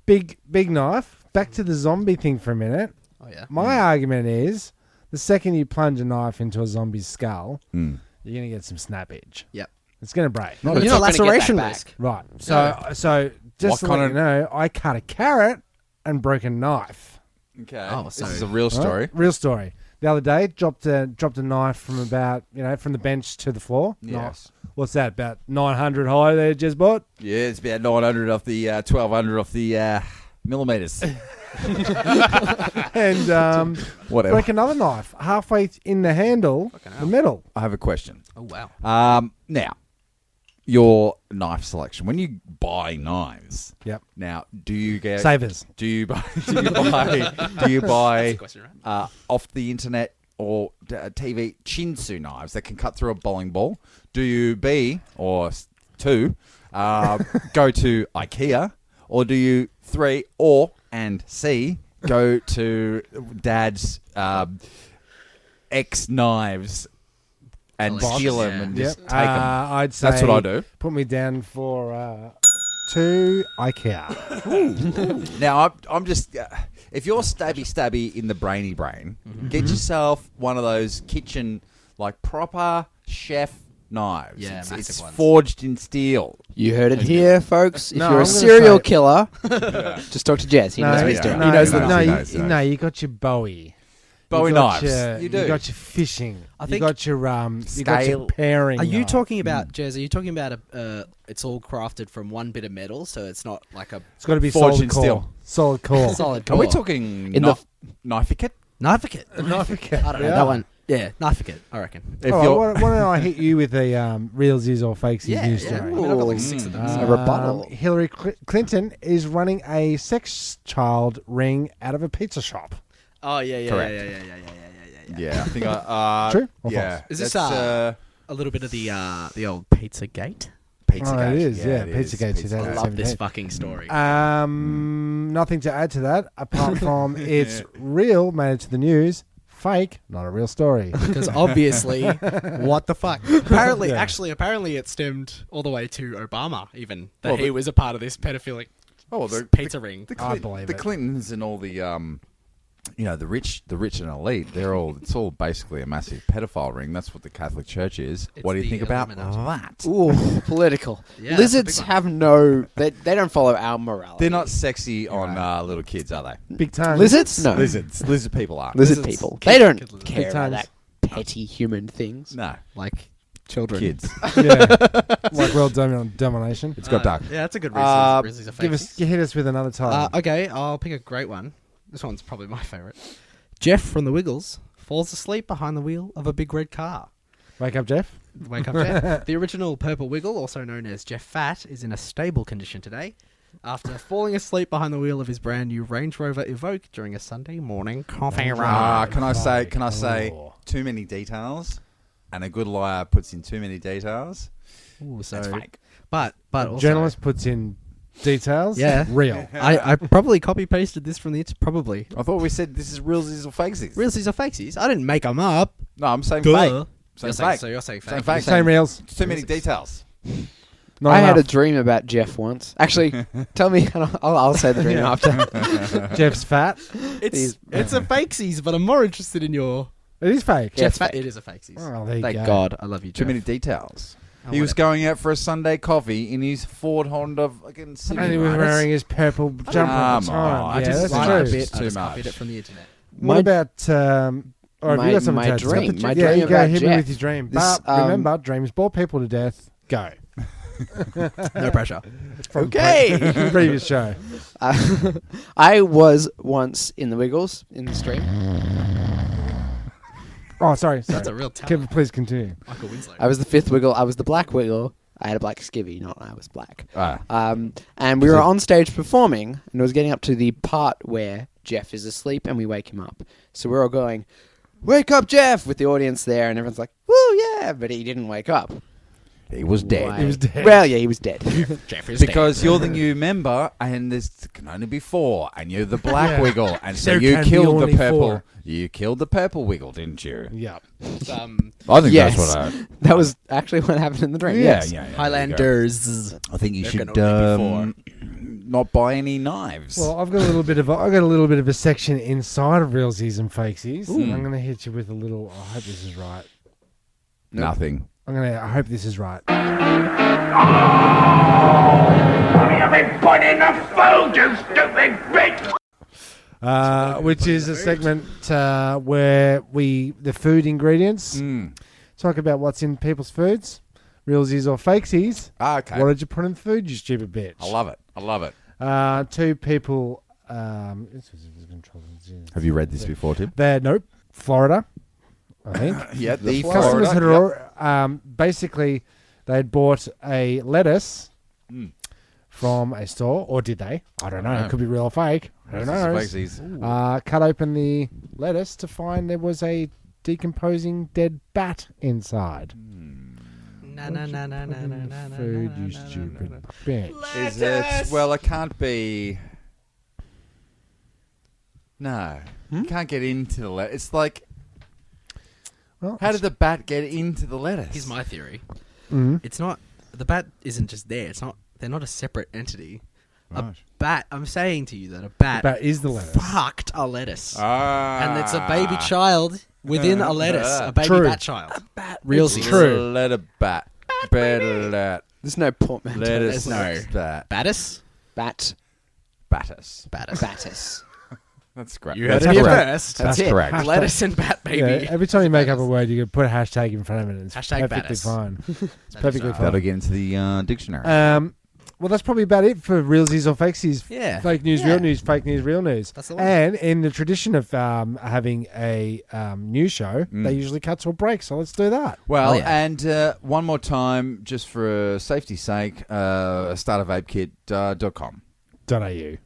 Big knife. Back to the zombie thing for a minute. Oh yeah. My argument is the second you plunge a knife into a zombie's skull, Mm. you're going to get some snappage. Yep. It's going to break. But You it's know, not gonna get laceration that risk. back. Right. So just What to let kind you know, I cut a carrot and broke a knife. Okay. Oh, This so- is a real Right? story. Real story. The other day, dropped a knife from about, from the bench to the floor. Yes. What's that? About 900 high there, JoshBot? Yeah, it's about 900 off the 1200 off the millimeters. And Whatever. broke another knife halfway in the handle, the metal. I have a question. Oh wow. Now, your knife selection. When you buy knives, Yep. now do you get Savers. Do you buy? Do you buy Question, right? off the internet or TV chinsu knives that can cut through a bowling ball? Do you two go to IKEA, or do you C go to Dad's X knives and Box. steal them Yeah. and just Yep. take them? I'd say That's what I do. Put me down for 2 IKEA. Now, I'm just... if you're stabby in the brainy brain, get yourself one of those kitchen, like, proper chef knives. Yeah, it's massive ones. forged in steel. You heard it here, folks. If No, you're I'm a gonna serial say- killer, just talk to Jez. He knows what he's yeah. doing. No, He knows no, the- no, he you, knows, he knows. no, you got your Bowie. Bowie You got knives. You do. got your fishing. I You think- got your you got your Scale. pairing. Are you knife. talking about, Jez? Are you talking about it's all crafted from one bit of metal, so it's not like a It's got to be Forged solid in core. steel. Solid core. solid Are core? we talking In the- knife-a-kit? Knife-a-kit. Knife I don't know that one. Yeah, knife-a-kit. I reckon. If All you're... right, why don't I hit you with a realzies or fakesies Yeah, news yeah. I story? mean, I've got like 6 of them. A rebuttal. Hillary Clinton is running a sex child ring out of a pizza shop. Oh yeah, Correct. yeah. Yeah, I think I... True or yeah. false? Is this, that's, A little bit of the old Pizza Gate. Pizza Oh, Gate. it is, yeah, it Pizza Gate I 2017. love this fucking story. Nothing to add to that apart from it's real, made it to the news. Fake, not a real story. Because obviously, what the fuck? Apparently, Yeah. apparently, it stemmed all the way to Obama. Even that Well, he was a part of this pedophilic Oh, well, pizza ring. I believe the it. Clintons and all the the rich and elite, it's all basically a massive pedophile ring. That's what the Catholic Church is. It's What do you the think about Illuminati. that? Ooh, political. Yeah, Lizards that's a big have no. They don't follow our morality. They're not sexy on little kids, are they? Big tongue. Lizards. No. Lizard people are. Lizard Lizards. people. Kid- They don't kid lizards. care Big about tongues. that petty human things. No, Like children. kids. Yeah. Like world domination. It's got dark. Yeah, that's a good Grizzlies are Give us, hit us with another title. Okay, I'll pick a great one. This one's probably my favourite. Jeff from the Wiggles falls asleep behind the wheel of a big red car. Wake up, Jeff. Wake up, Jeff. The original Purple Wiggle, also known as Jeff Fat, is in a stable condition today after falling asleep behind the wheel of his brand new Range Rover Evoque during a Sunday morning coffee ride. Can I say too many details? And a good liar puts in too many details. Ooh, so, That's fake. But also, Journalist puts in details. Yeah. Real. I probably copy pasted this from the probably. I thought we said this is realsies or fakesies. Realsies or fakesies? I didn't make them up. No, I'm saying Duh. fake. You're Saying saying, fake. so you're saying Saying fake. fake. Same reels. Too many details. Not I had a enough. dream about Jeff once. Actually, tell me, and I'll say the dream after. Jeff's fat. It's a fakesies, but I'm more interested in your It is fake. Jeff's Fat. fake. It is a fakesies. Oh, there you Thank go. God, I love you, Too Jeff. many details. Oh, He was whatever. going out for a Sunday coffee in his Ford Honda fucking Civic. And he was wearing his purple jumper at the Come on. time. I Yeah, just that's like true. a bit. It's I too just much. copied it from the internet. What about... or have you got something my to add? dream. My yeah, dream you go about hit me Jeff. with your dream. This, But remember, dreams bore people to death. Go. No pressure. From Okay. previous show. I was once in the Wiggles in the stream. Oh, sorry. That's a real talent. Please continue. Michael Winslow. I was the fifth Wiggle. I was the black Wiggle. I had a black skivvy, not I was black. Ah. And we were on stage performing, and it was getting up to the part where Jeff is asleep, and we wake him up. So we're all going, "Wake up, Jeff!" with the audience there, and everyone's like, "Woo, yeah!" But he didn't wake up. He was dead. Why? He was dead. Well, yeah, he was dead. Jeff is Because you're the new member, and there can only be 4, and you're the black Yeah. wiggle, and so There you can be killed the only purple. 4. You killed the purple wiggle, didn't you? Yeah. I think Yes. that's what I. That was actually what happened in the dream. Yeah, yes. yeah, yeah. Highlanders. I think you There should can only be not buy any knives. Well, I've got a little bit of a section inside of realsies and fakesies. I'm going to hit you with a little. I hope this is right. Nothing. I hope this is right. Which is a segment where the food ingredients talk about what's in people's foods, realsies or fakesies. Okay. What did you put in food, you stupid bitch? I love it. I love it. 2 people. Have you read this before, Tim? Nope, Florida, I think. Yeah, the Customers Florida. had basically they had bought a lettuce from a store, or did they? I don't know. know. It could be real or fake. Who knows? Cut open the lettuce to find there was a decomposing dead bat inside. Food, you stupid bitch. Is it? Well, it can't be. No, you can't get into the lettuce. It's like, Well, how did the bat get into the lettuce? Here's my theory. Mhm. It's not the bat isn't just there. It's not. They're not a separate entity. A Right. bat. I'm saying to you that a bat, Bat is the lettuce. fucked a lettuce, Ah. and it's a baby child within a lettuce. A baby True. bat child. Realsies. It's true. Let a bat. Better let There's no portmanteau. lettuce. There's no bat. Battis. Battus. Battis. That's great. You That's heard it here correct. first. That's it. correct. Lettuce and bat baby. Yeah, every time you make up a word, you can put a hashtag in front of it. And it's Hashtag perfectly Battis. fine. It's That perfectly is, That'll fine. get into the dictionary. Well, that's probably about it for realsies or fakesies. Yeah. Fake news, Yeah. real news, fake news, real news. That's the one. And in the tradition of having a news show, they usually cut to a break. So let's do that. Well, Oh, yeah. and one more time, just for safety's sake, startervapekit.com. .au.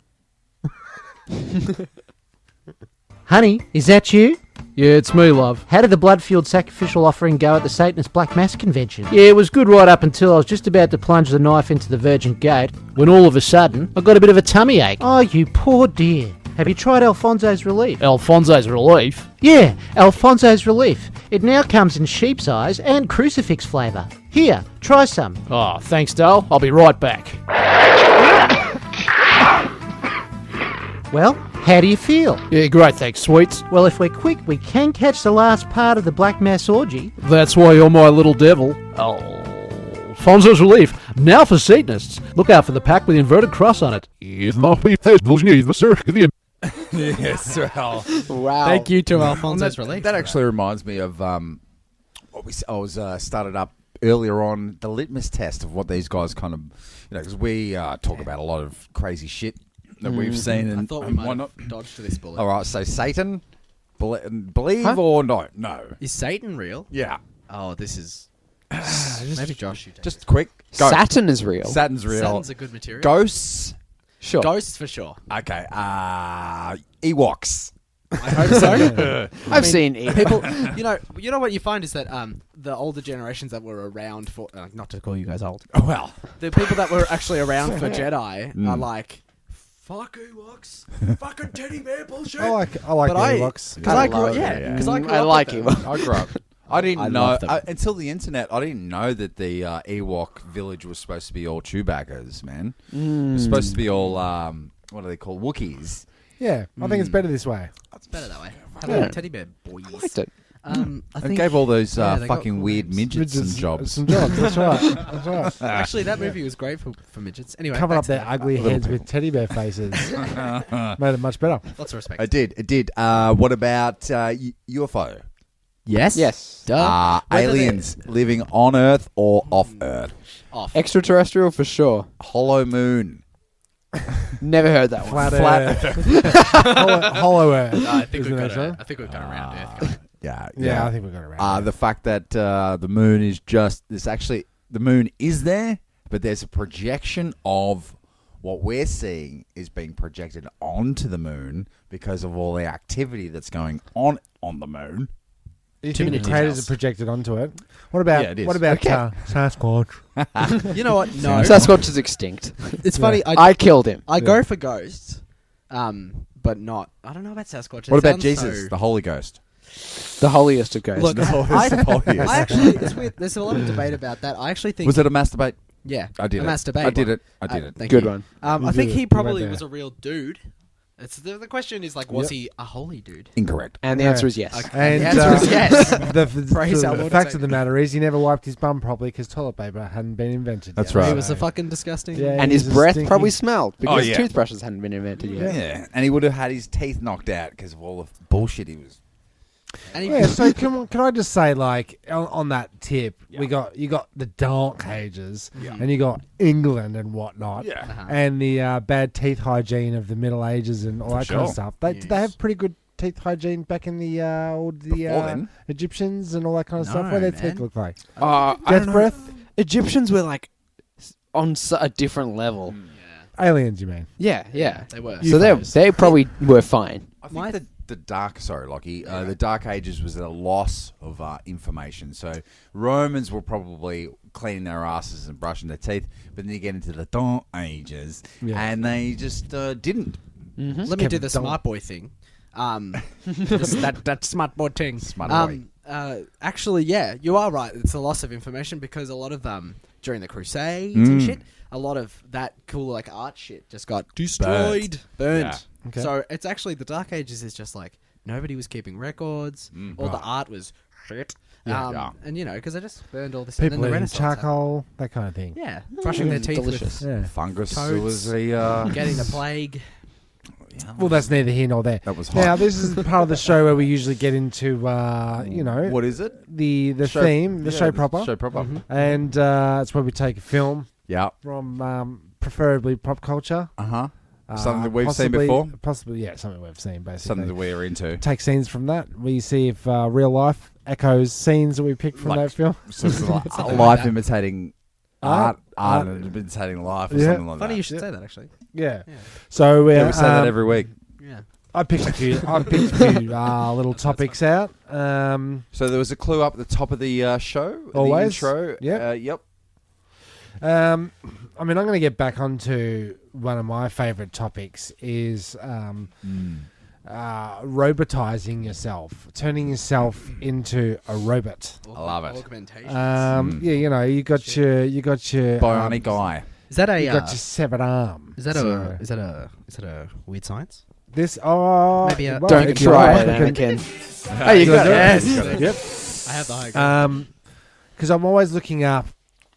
Honey, is that you? Yeah, it's me, love. How did the blood-fueled sacrificial offering go at the Satanist Black Mass convention? Yeah, it was good right up until I was just about to plunge the knife into the Virgin Gate, when all of a sudden, I got a bit of a tummy ache. Oh, you poor dear. Have you tried Alfonso's Relief? Alfonso's Relief? Yeah, Alfonso's Relief. It now comes in sheep's eyes and crucifix flavour. Here, try some. Oh, thanks, doll. I'll be right back. Well, How do you feel? Yeah, great, thanks, sweets. Well, if we're quick, we can catch the last part of the Black Mass orgy. That's why you're my little devil. Oh, Fonzo's Relief. Now for Satanists. Look out for the pack with the inverted cross on it. Yes, well. Wow. Thank you to Alphonso's Relief. That actually reminds me of I was started up earlier on the litmus test of what these guys kind of, because we talk about a lot of crazy shit that we've seen. And I thought we might have dodged this bullet. All right, so Satan, believe or no? No. Is Satan real? Yeah. Oh, this is... Maybe Josh, you take Just quick. Go. Saturn is real. Saturn's real. Saturn's a good material. Ghosts. Sure. Ghosts for sure. Okay. Ewoks. I hope so. I've seen people. You know what you find is that the older generations that were around for not to call you guys old. Oh, well, The people that were actually around for Jedi are like, fuck Ewoks, fucking teddy bear bullshit. I like Ewoks. Because I grew up. Yeah, because I grew up. I like with them. Ewoks. I grew up. I didn't know love them. until the internet. I didn't know that the Ewok village was supposed to be all Chewbaccas, man. It was supposed to be all what are they called? Wookiees. Yeah, I think it's better this way. It's better that way. Hello, teddy bear boys. I liked it. I And think gave all those yeah, they got fucking cool weird names. midgets some jobs. Some jobs. That's right. That's right. Actually, that movie was great for midgets. Anyway, Covered back up to their that. ugly heads with teddy bear faces. Made it much better. Lots of respect. It did. What about UFO? Yes. Yes. Duh. Whether Aliens living on Earth or off Earth? Off. Extraterrestrial for sure. Hollow moon. Never heard that one. Flat Earth. Hollow Earth. I think Isn't we've that got so? it. I think we've got around Earth. Yeah. Yeah, I think we got it right. The fact that the moon is the moon is there, but there's a projection of what we're seeing is being projected onto the moon because of all the activity that's going on the moon. You Too think many the craters details. are projected onto it? What about Yeah, it is. Sasquatch? You know what? No. Sasquatch is extinct. It's funny. I killed him. I go for ghosts, but not. I don't know about Sasquatch. What It about sounds Jesus, so- the Holy Ghost? The holiest of ghosts. Look, Holiest of holiest. I actually, it's weird. There's a lot of debate about that. I actually think. Was it a masturbate? Yeah, I did a it. masturbate. I did one. it. I did it. Thank Good you. one. I You think did he it. probably Right was there. a real dude. It's the question is like, was he a holy dude? Incorrect. And the answer is yes. Okay. And The answer is yes. Praise our the Lord fact and of the matter is, he never wiped his bum properly because toilet paper hadn't been invented. That's yet. right. He was a fucking disgusting. Yeah. And his he's a breath stinky- probably smelled because yeah. toothbrushes hadn't been invented yet. Yeah, and he would have had his teeth knocked out because of all the bullshit he was. And he, Yeah, so can I just say, like, on that tip, you got the Dark Ages, and you got England and whatnot, and the bad teeth hygiene of the Middle Ages and all that kind of sure. stuff. Did they have pretty good teeth hygiene back in the then? Egyptians and all that kind of No, stuff? What did their teeth man. look like? I Death don't know. breath? Egyptians were like on a different level. Aliens, you mean? Yeah, yeah. they were. So they probably were fine. I think the dark ages was a loss of information. So Romans were probably cleaning their asses and brushing their teeth, but then you get into the dark ages, and they just didn't. Let me do the smart boy thing. That smart boy thing. Smart boy. Actually, yeah, you are right. It's a loss of information because a lot of during the Crusades and shit, a lot of that cool like art shit just got destroyed, burned. Yeah. Okay. So it's actually the Dark Ages is just like nobody was keeping records. All the art was shit. Yeah. And because they just burned all this. People and then the eating Renaissance happened. charcoal, that kind of thing. Yeah, brushing their teeth delicious. with Yeah. Fungus Toads. was a. getting the plague. Well, that's neither here nor there. That was hot. Now, this is part of the show where we usually get into, What is it? the Show- theme, the yeah, show proper. Show proper. And it's where we take a film Yeah. from preferably pop culture. Something that we've seen possibly- before. Possibly, yeah, something we've seen, basically. Something that we're into. Take scenes from that. We see if real life echoes scenes that we picked from Like- that film. So it's like Something life like that. imitating Art. art imitating life, or Yeah. something like Funny that. you should say that actually. Yeah. So Yeah, we say that every week. Yeah. I picked a few. Little topics out. So there was a clue up at the top of the show. Always. The intro. Yep. Yep. I mean, I'm going to get back onto one of my favourite topics is robotizing yourself, turning yourself into a robot. I love it. Augmentation. Yeah, you got your Bionic eye. Is that a? You got your severed arm. Is that So- a weird science? This Maybe a- well, Don't if you try like, it, I can- Anakin. Oh, you got it. Yes. Yep. I have the high ground. Because I'm always looking up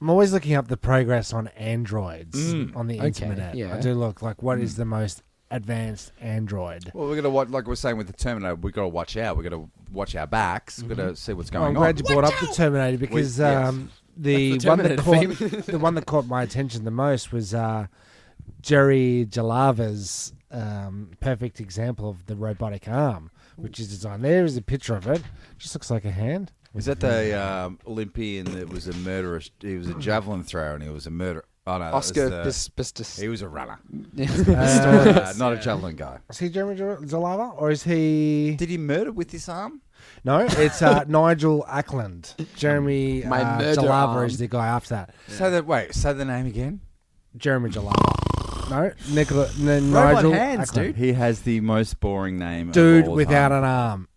the progress on androids on the internet. yeah. I do look like what is the most advanced android. Well, we're gonna watch, like we're saying with the Terminator. We got to watch out. We got to watch our backs. We got to see what's Well, going I'm on. glad you brought up the Terminator because yes. the one that the one that caught my attention the most was Jerry Jalava's perfect example of the robotic arm, which is designed. There is a picture of it. Just looks like a hand. Is that the Olympian that was a murderer? He was a javelin thrower and he was a murderer. Oh no, Oscar that was Pistorius. he was a runner, Uh, not a javelin guy. is he Jeremy Jalava or is he? Did he murder with this arm? No, it's Nigel Ackland. Jeremy My murder Jalava arm. is the guy after that. Say the name again. Jeremy Jalava. No, Nigel Robot hands, Ackland. dude. He has the most boring name. Dude of all without time. an arm.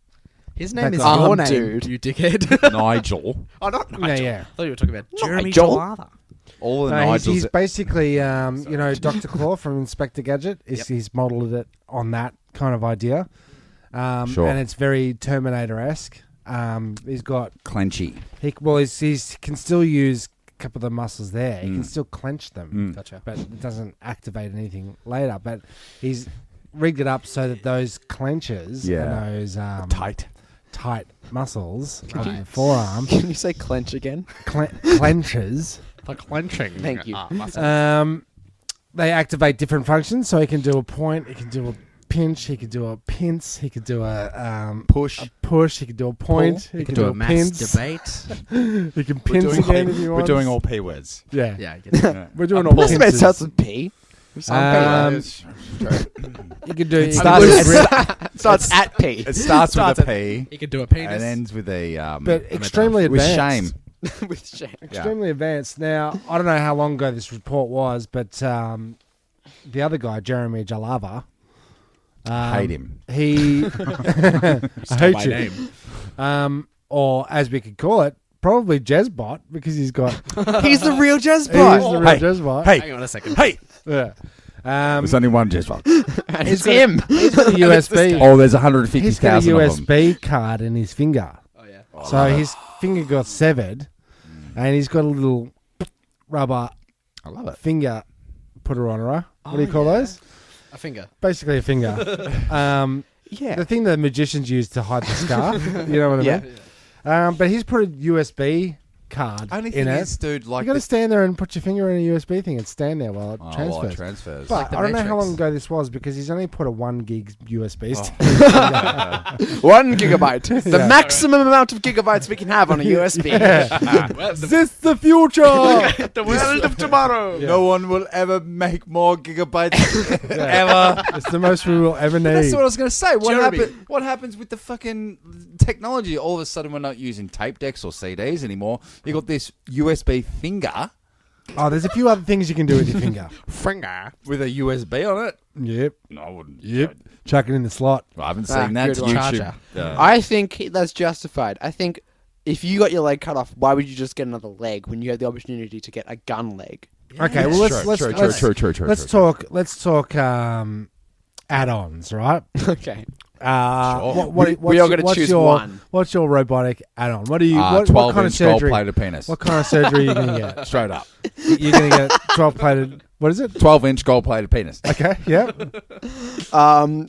His name is That's your arm, name, dude. you dickhead. Nigel. Oh, not Nigel. Yeah. I thought you were talking about Jeremy Nigel? Jalava. All the No, he's Nigels. basically, Dr. Claw from Inspector Gadget. He's modelled it on that kind of idea. Sure. And it's very Terminator-esque. He's got... Clenchy. He can still use a couple of the muscles there. He can still clench them. Gotcha. But it doesn't activate anything later. But he's rigged it up so that those clenches and those tight muscles of the forearm Can you say clench again? clenches... The clenching. Thank you. They activate different functions, so he can do a point, he can do a pinch, he can do a pinch, he can do a push, he can do a point, he can do a mass pinch, debate. he can pinch again if you We're want. doing all P words. Yeah, Yeah, I get it. we're doing all This man pinches. starts with P. You can do it. Starts at P. It starts with a P He could do a penis. and ends with a but extremely with advanced. shame. With shame. Extremely advanced. Now, I don't know how long ago this report was, but the other guy, Jeremy Jalava, Hate him. He, I hate you. Or as we could call it, probably JoshBot because he's got. He's the real He's JoshBot. the real JoshBot. Hey, Hang on a second. hey. Yeah. There's only one JoshBot. And He's it's got him. He's got a USB. Oh, there's He's got a 150,000 of them. USB card in his finger. Oh, yeah. So his finger got severed, and he's got a little rubber I love it. finger putter on her. What do you call those? A finger. Basically a finger. Yeah. The thing that magicians use to hide the scarf. You know what I mean? Yeah. But he's put a USB card Only in thing it. is, dude, like You got to stand there and put your finger in a USB thing and stand there while it While transfers. it transfers. But Like the I don't know how Matrix. long ago this was because he's only put a 1 gig USB stick. 1 gigabyte. The Yeah. maximum amount of gigabytes we can have on a USB. Is this the future? The world of tomorrow. No one will ever make more gigabytes ever. It's the most we will ever need. That's what I was going to say. Jeremy. What happens with the fucking technology? All of a sudden, we're not using tape decks or CDs anymore. You got this USB finger Oh, there's a few other things you can do with your finger. Finger. with a USB on it. Yep. No, I wouldn't. Yep. Chuck it in the slot. I haven't Ah, seen that. good one. YouTube. I think that's justified. I think if you got your leg cut off, why would you just get another leg when you had the opportunity to get a gun leg? Okay, well let's talk add-ons, right? Okay. We are going to choose one. What's your robotic add-on? What do you? What 12 kind of inch surgery? gold-plated penis. What kind of surgery are you going to get? Straight up. You're going to get 12-plated. What is it? 12-inch gold-plated penis. Okay. Yeah. I'm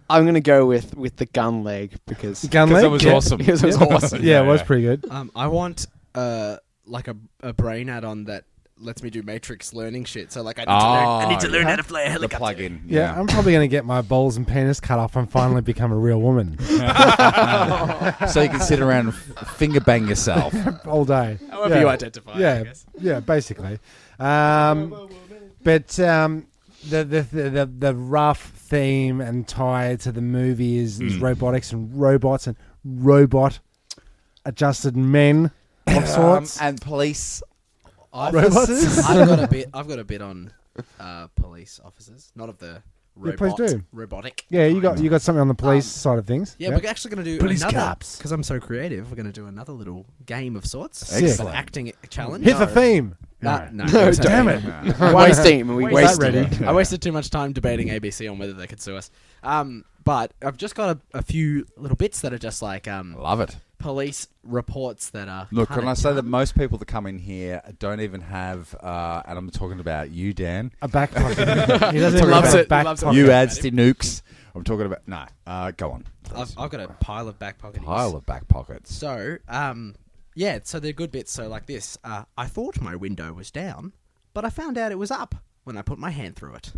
going to go with the gun leg because Gun leg. That was awesome. it was awesome. Yeah, it was pretty good. I want like a brain add-on that lets me do matrix learning shit. So like I need to learn how to fly a The helicopter. plug-in. Yeah, I'm probably going to get my balls and penis cut off and finally become a real woman So you can sit around and finger bang yourself. all day. However you identify, I Yeah, guess. yeah, basically. But the rough theme and tie to the movie is robotics and robots and robot adjusted men of sorts. And police Robots? officers. I've got a bit on police officers, not of the Yeah, please robot, do. robotic. Yeah, you got something on the police side of things. Yeah, Yep. we're actually going to do Police another, cops. because I'm so creative, we're going to do another little game of sorts. Sick. It's an acting challenge. Hit the theme. No. No, Damn it. Wasting. We Where's that wasted. ready? I wasted too much time debating ABC on whether they could sue us. But I've just got a few little bits that are just like Love it. police reports that are. Look, kinda can I say that dumb. most people that come in here don't even have, and I'm talking about you, Dan. A back pocket. He doesn't even Loves have a it, back loves it. pocket. You adsty nukes. I'm talking about go on. I've got a pile of back pockets. Pile of back pockets. So, yeah, so they're good bits. So, like this, I thought my window was down, but I found out it was up when I put my hand through it.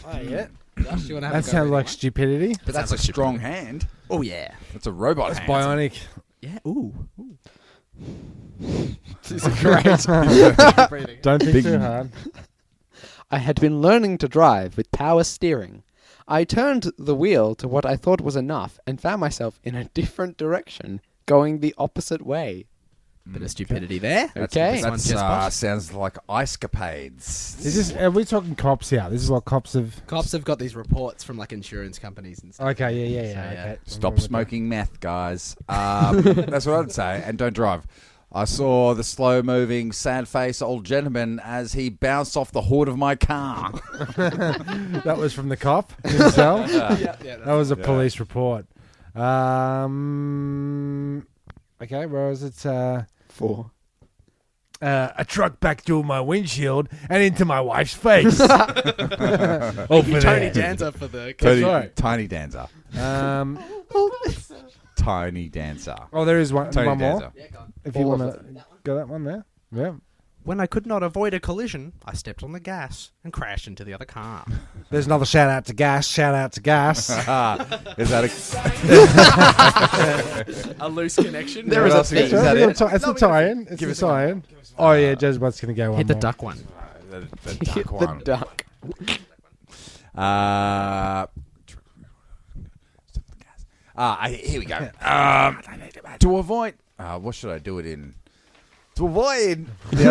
Oh, yeah. Josh, do you want to have That a go sounds with like one? stupidity. But that's a strong hand. Oh yeah, That's a robot That's hand. bionic. yeah. Ooh. This is great. Don't think Big- too hard. I had been learning to drive with power steering. I turned the wheel to what I thought was enough and found myself in a different direction, going the opposite way. Bit of stupidity there. Okay. One That's, JoshBot. sounds like ice-capades. Are we talking cops here? This is what cops have... Cops have got these reports from like insurance companies and stuff. Okay, yeah. So, yeah. Okay. Stop smoking meth, guys. That's what I'd say. And don't drive. I saw the slow-moving, sad-faced old gentleman as he bounced off the hood of my car. That was from the cop himself? Yeah. That was a police report. Okay, where was it? 4. A truck backed through my windshield and into my wife's face. Over Tony there. Danza for the. right. Tiny Dancer. Tiny Dancer. Oh, there is one Tony more. Dancer. Yeah, go on. If you want to go that one there. Yeah. When I could not avoid a collision, I stepped on the gas and crashed into the other car. There's another shout out to Gas. Shout out to Gas. Is that A loose connection. There is a thing. thing. Is that it? It's the tie-in. It's the tie-in. Oh yeah, JoshBot's gonna go one Hit the more. duck one. the Hit duck the one? duck. Here we go. To avoid, what should I do it in? To avoid the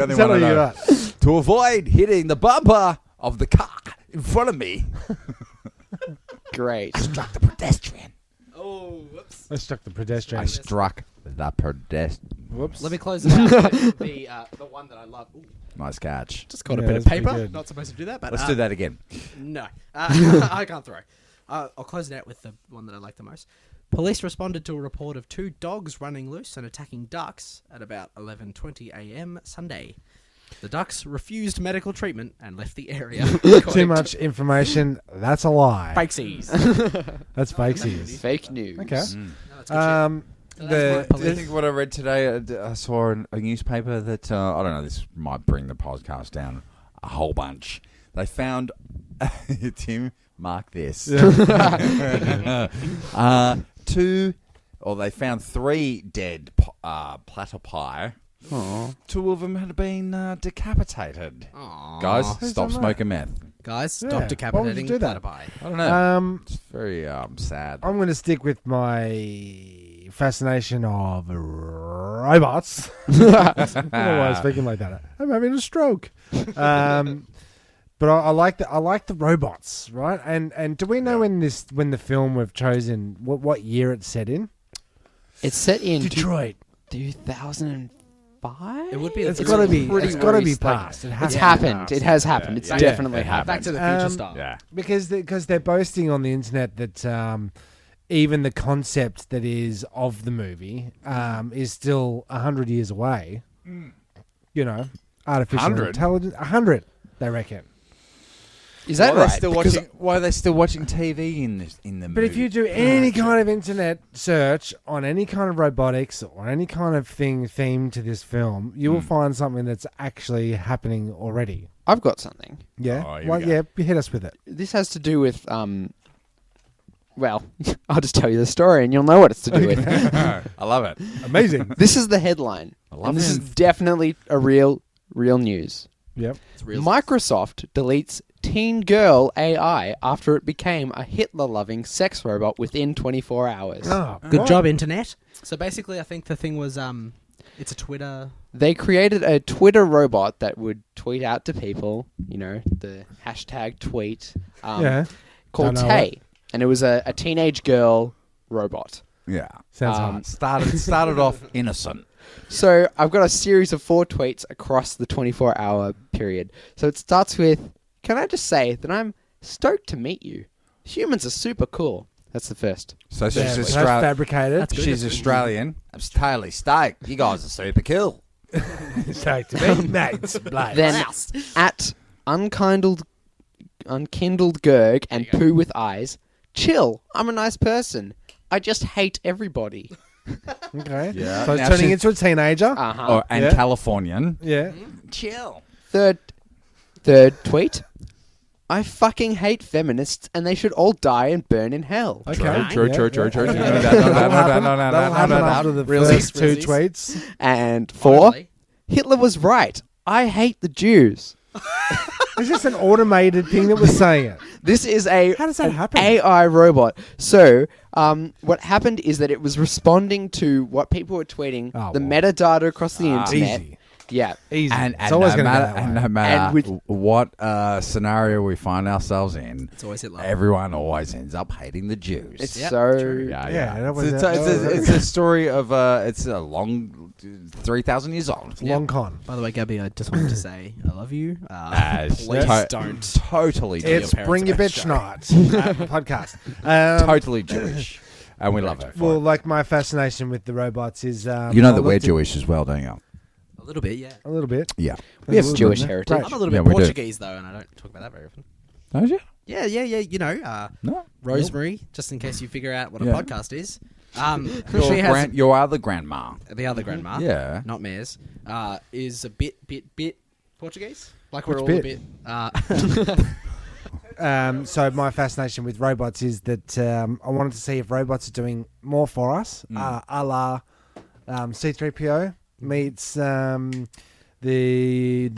only Is that one I all you know. got? To avoid hitting the bumper of the car in front of me, Great. struck the pedestrian. Oh, whoops. I struck the pedestrian. I struck the pedestrian. Whoops. Let me close it out with the one that I love. Ooh, Nice catch. just got a Yeah, bit of that's pretty paper. good. Not supposed to do that, but Let's do that again. No, I can't throw. I'll close it out with the one that I like the most. Police responded to a report of 2 dogs running loose and attacking ducks at about 11:20 a.m. Sunday. The ducks refused medical treatment and left the area. Too much information. That's a lie. Fakesies. That's fakesies. Fake news. Okay. No, that's good shit. The that's my Do you think what I read today? I saw a newspaper that I don't know. This might bring the podcast down a whole bunch. They found Tim. Mark this. They found 3 dead platypi. Aww. 2 of them had been decapitated. Aw. Guys, Who's stop done that? smoking meth. Guys, Yeah. stop Why would you decapitating do that? platypi. I don't know. It's It's very sad. I'm going to stick with my fascination of robots. I don't know why I was speaking like that. I'm having a stroke. But I like the robots, right? And do we know when the film we've chosen what year it's set in? It's set in Detroit. 2005. It would be. It's got to be. pretty It's got to be recent. past. It has It's to be happened. past. It has happened. It's Yeah. definitely It happened. Back to the Future Um, style. Yeah. because they're boasting on the internet that even the concept that is of the movie is still 100 years away. You know, artificial 100? intelligence. 100, they reckon. Is that Why are right? they still Because watching? Why are they still watching TV in the movie? But if you do any kind of internet search on any kind of robotics or any kind of thing themed to this film, you will find something that's actually happening already. I've got something. Yeah? Oh, here we go. Yeah, hit us with it. This has to do with well, I'll just tell you the story and you'll know what it's to do with. I love it. Amazing. This is the headline. love And this it. is definitely a real news. Yep. It's real. Microsoft deletes teen girl AI after it became a Hitler-loving sex robot within 24 hours. Oh, Good what? job, internet. So basically, I think the thing was it's a Twitter. They created a Twitter robot that would tweet out to people, you know, the hashtag tweet, Yeah. called Don't know Tay. And it was a teenage girl robot. Yeah. Sounds hard. Started off innocent. So I've got a series of 4 tweets across the 24-hour period. So it starts with, can I just say that I'm stoked to meet you? Humans are super cool. That's the first. So Yeah, she's that's Australian. fabricated. She's Australian. I'm totally stoked. You guys are super cool. Stoked to meet mates. Blokes. Then at unkindled Gerg and Poo with eyes, chill. I'm a nice person. I just hate everybody. Okay. Yeah. So it's Now turning she's- into a teenager. Uh-huh. And Yeah. Californian. Yeah. Chill. Third tweet. I fucking hate feminists and they should all die and burn in hell. Okay. True. That'll No, happen after the first 2 Realsies. tweets. And 4. Finally. Hitler was right. I hate the Jews. Is this an automated thing that was saying it? This is a How does that an happen? AI robot. So, what happened is that it was responding to what people were tweeting, Oh, the well. metadata across the internet. Easy. Yeah. Easy. And it's always no going to go matter, that way. and no And matter with- what scenario we find ourselves in, It's always Hitler. everyone always ends up hating the Jews. It's Yep, so... true. Yeah, that was It's a story of it's a long 3,000 years old. Long con. By the way, Gabby, I just wanted to say I love you. Please Don't. Totally It's Jewish. Bring Your parents Bitch about Night podcast. Totally Jewish. And we love it. for Well, it. like my fascination with the robots is... You know I that looked we're at- Jewish as well, don't you? A little bit, yeah. A little bit. Yeah. We have A little Jewish bit. heritage. Great. I'm a little Yeah, bit we do. Portuguese, though, and I don't talk about that very often. Don't you? Yeah. You know, No. Rosemary, just in case you figure out what a Yeah. podcast is. She has You are the grandma. the other grandma, Yeah. not Mares, is a bit Portuguese. Like we're Which all bit? a bit. So my fascination with robots is that I wanted to see if robots are doing more for us, a la C-3PO meets the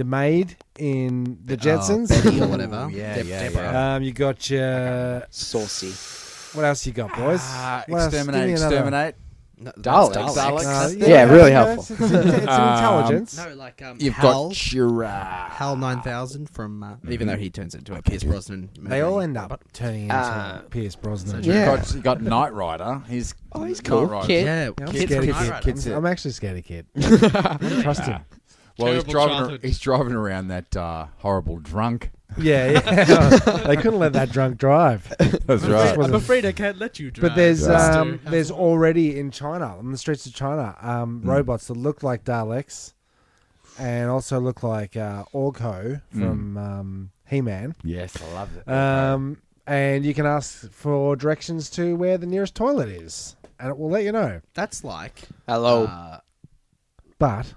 maid in the Jetsons. Betty or whatever. yeah, Deborah. You got your... Saucy. What else you got, boys? What else? Give me another- Exterminate. No, that's Daleks. Daleks. Yeah, really helpful. It's an intelligence. No, like You've Hal, got your... Hal 9000 from even though he turns into a Pierce Brosnan. They all end up turning into Ah. Pierce Brosnan. Yeah. You got Knight Rider. He's cool. Knight Rider. Kid. Yeah, I'm Kid scared from of Knight Kid. Rider. Kid's it. I'm actually scared of Kid. I don't trust him. Well, Terrible he's driving around that horrible drunk. Yeah. They couldn't let that drunk drive. That's right. I'm afraid I can't let you drive. But there's Yeah. there's already in China, on the streets of China, robots that look like Daleks and also look like Orko from He-Man. Yes, I love it. And you can ask for directions to where the nearest toilet is, and it will let you know. That's like Hello. But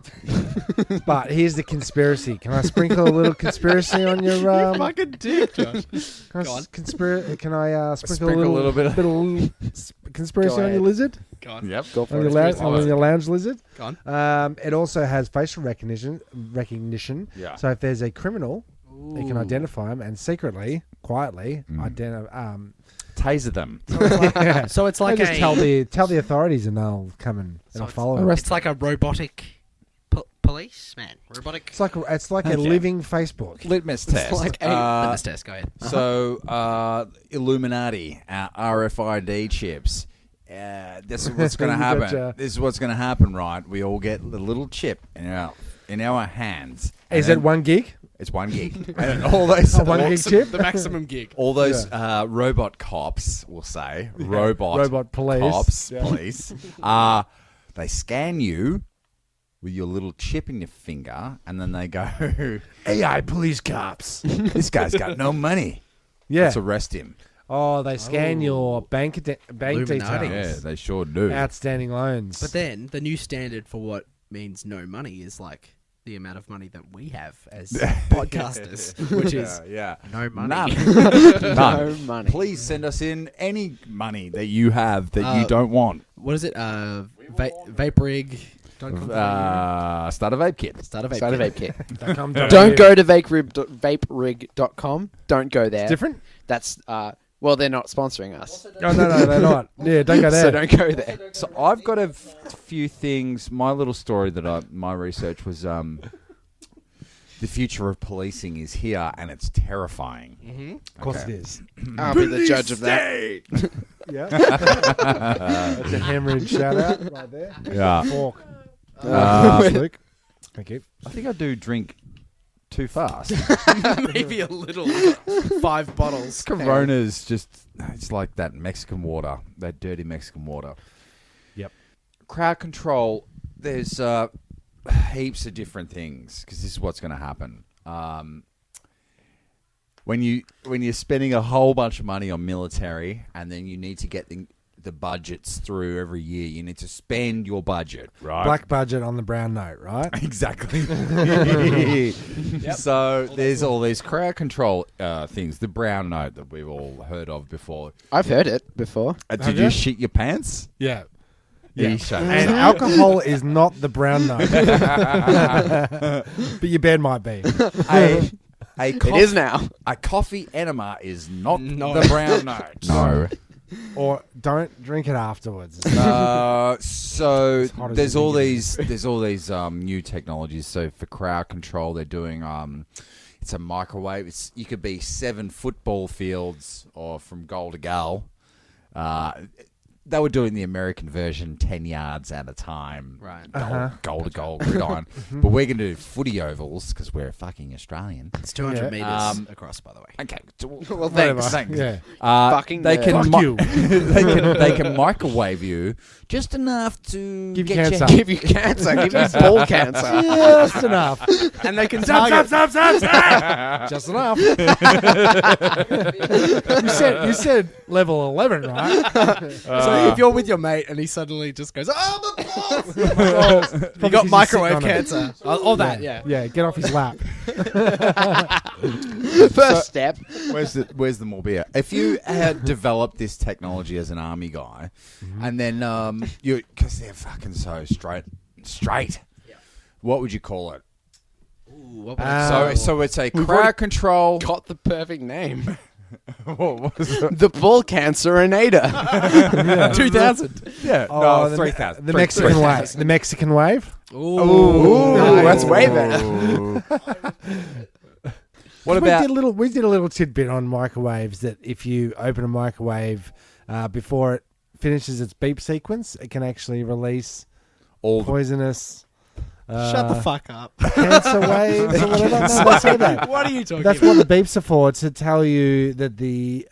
here's the conspiracy. Can I sprinkle a little conspiracy on your fucking dick, Josh. Can I sprinkle Sprinkle a little bit. conspiracy Go on your ahead. lizard? Yep. Go On for your, it. on your lounge lizard? Go on. It also has facial recognition. Yeah. So if there's a criminal, you can identify him and secretly, quietly, Taser them. So it's like just a tell the authorities and they'll come and they'll follow him. it's like a robotic police man. Robotic. It's like a living Facebook. Litmus test. Like a litmus test. Go ahead. So, Illuminati, RFID chips. This is what's going to You happen. gotcha. This is what's going to happen, right? We all get the little chip in our hands. And Is then it 1 gig? It's 1 gig. And all those A 1 gig chip? The maximum gig. all those robot cops, we'll say, Robot police. cops, Yeah. police, they scan you with your little chip in your finger, and then they go, AI police cops. this guy's got no money. Yeah. Let's arrest him. Oh, they scan your bank Illuminati. details. Yeah, they sure do. Outstanding loans. But then the new standard for what means no money is like the amount of money that we have as podcasters, which is yeah. no money. None. No money. Please send us in any money that you have that you don't want. What is it? Vape rig. Start a vape kit. Start a vape. Start a kit. vape kit. Don't Don't go to vaperig.com. Don't go there. Different? That's well, they're not sponsoring us, Oh, no, they're not. Yeah, don't go there. so don't go there. So I've got a few things. My little story that my research was the future of policing is here, and it's terrifying. Mm-hmm. Of course it is. I'll be the judge of that. Yeah. That's a hemorrhage shout out right there. Yeah. Fork. Slick. Thank you. I think I do drink too fast. Maybe a little. 5 bottles. Corona's it's like that Mexican water, that dirty Mexican water. Yep. Crowd control, there's heaps of different things because this is what's going to happen. When you're spending a whole bunch of money on military and then you need to get the budgets through every year, you need to spend your budget, right? Black budget on the brown note, right? Exactly. So there's all these crowd control things. The brown note that we've all heard of before. I've heard it before. Did you shit your pants? Yeah. Yeah. And alcohol is not the brown note. But your bed might be. It is now. A coffee enema is not the brown note. No. Or don't drink it afterwards. So hot as there's it all is. these new technologies. So for crowd control, they're doing it's a microwave. You could be 7 football fields or from goal to goal. They were doing the American version 10 yards at a time. Right. Goal to goal, gridiron. But we're going to do footy ovals because we're fucking Australian. It's 200 meters across, by the way. Okay. Well, thanks. Yeah. Fucking they can Fuck you. they can microwave you just enough to Give you get cancer. Give you cancer. Give you ball cancer. Just enough. And they can Stop. target... Just enough. you said level 11, right? So if you're with your mate and he suddenly just goes, "Oh, my balls!" You got microwave cancer. All that, yeah. Yeah, get off his lap. First step. Where's the more beer? If you had developed this technology as an army guy, and then because they're fucking so straight, what would you call it? Ooh, So it's a crowd control. Got the perfect name. What was it? The ball cancerator. 2000. Yeah, Oh, no, 3,000. The Mexican wave. The Mexican wave. Ooh, that's way better. What about? We did a little tidbit on microwaves that if you open a microwave before it finishes its beep sequence, it can actually release all poisonous. Shut the fuck up. Cancer waves or whatever. No, they say that. What are you talking That's about? what the beeps are for, to tell you that the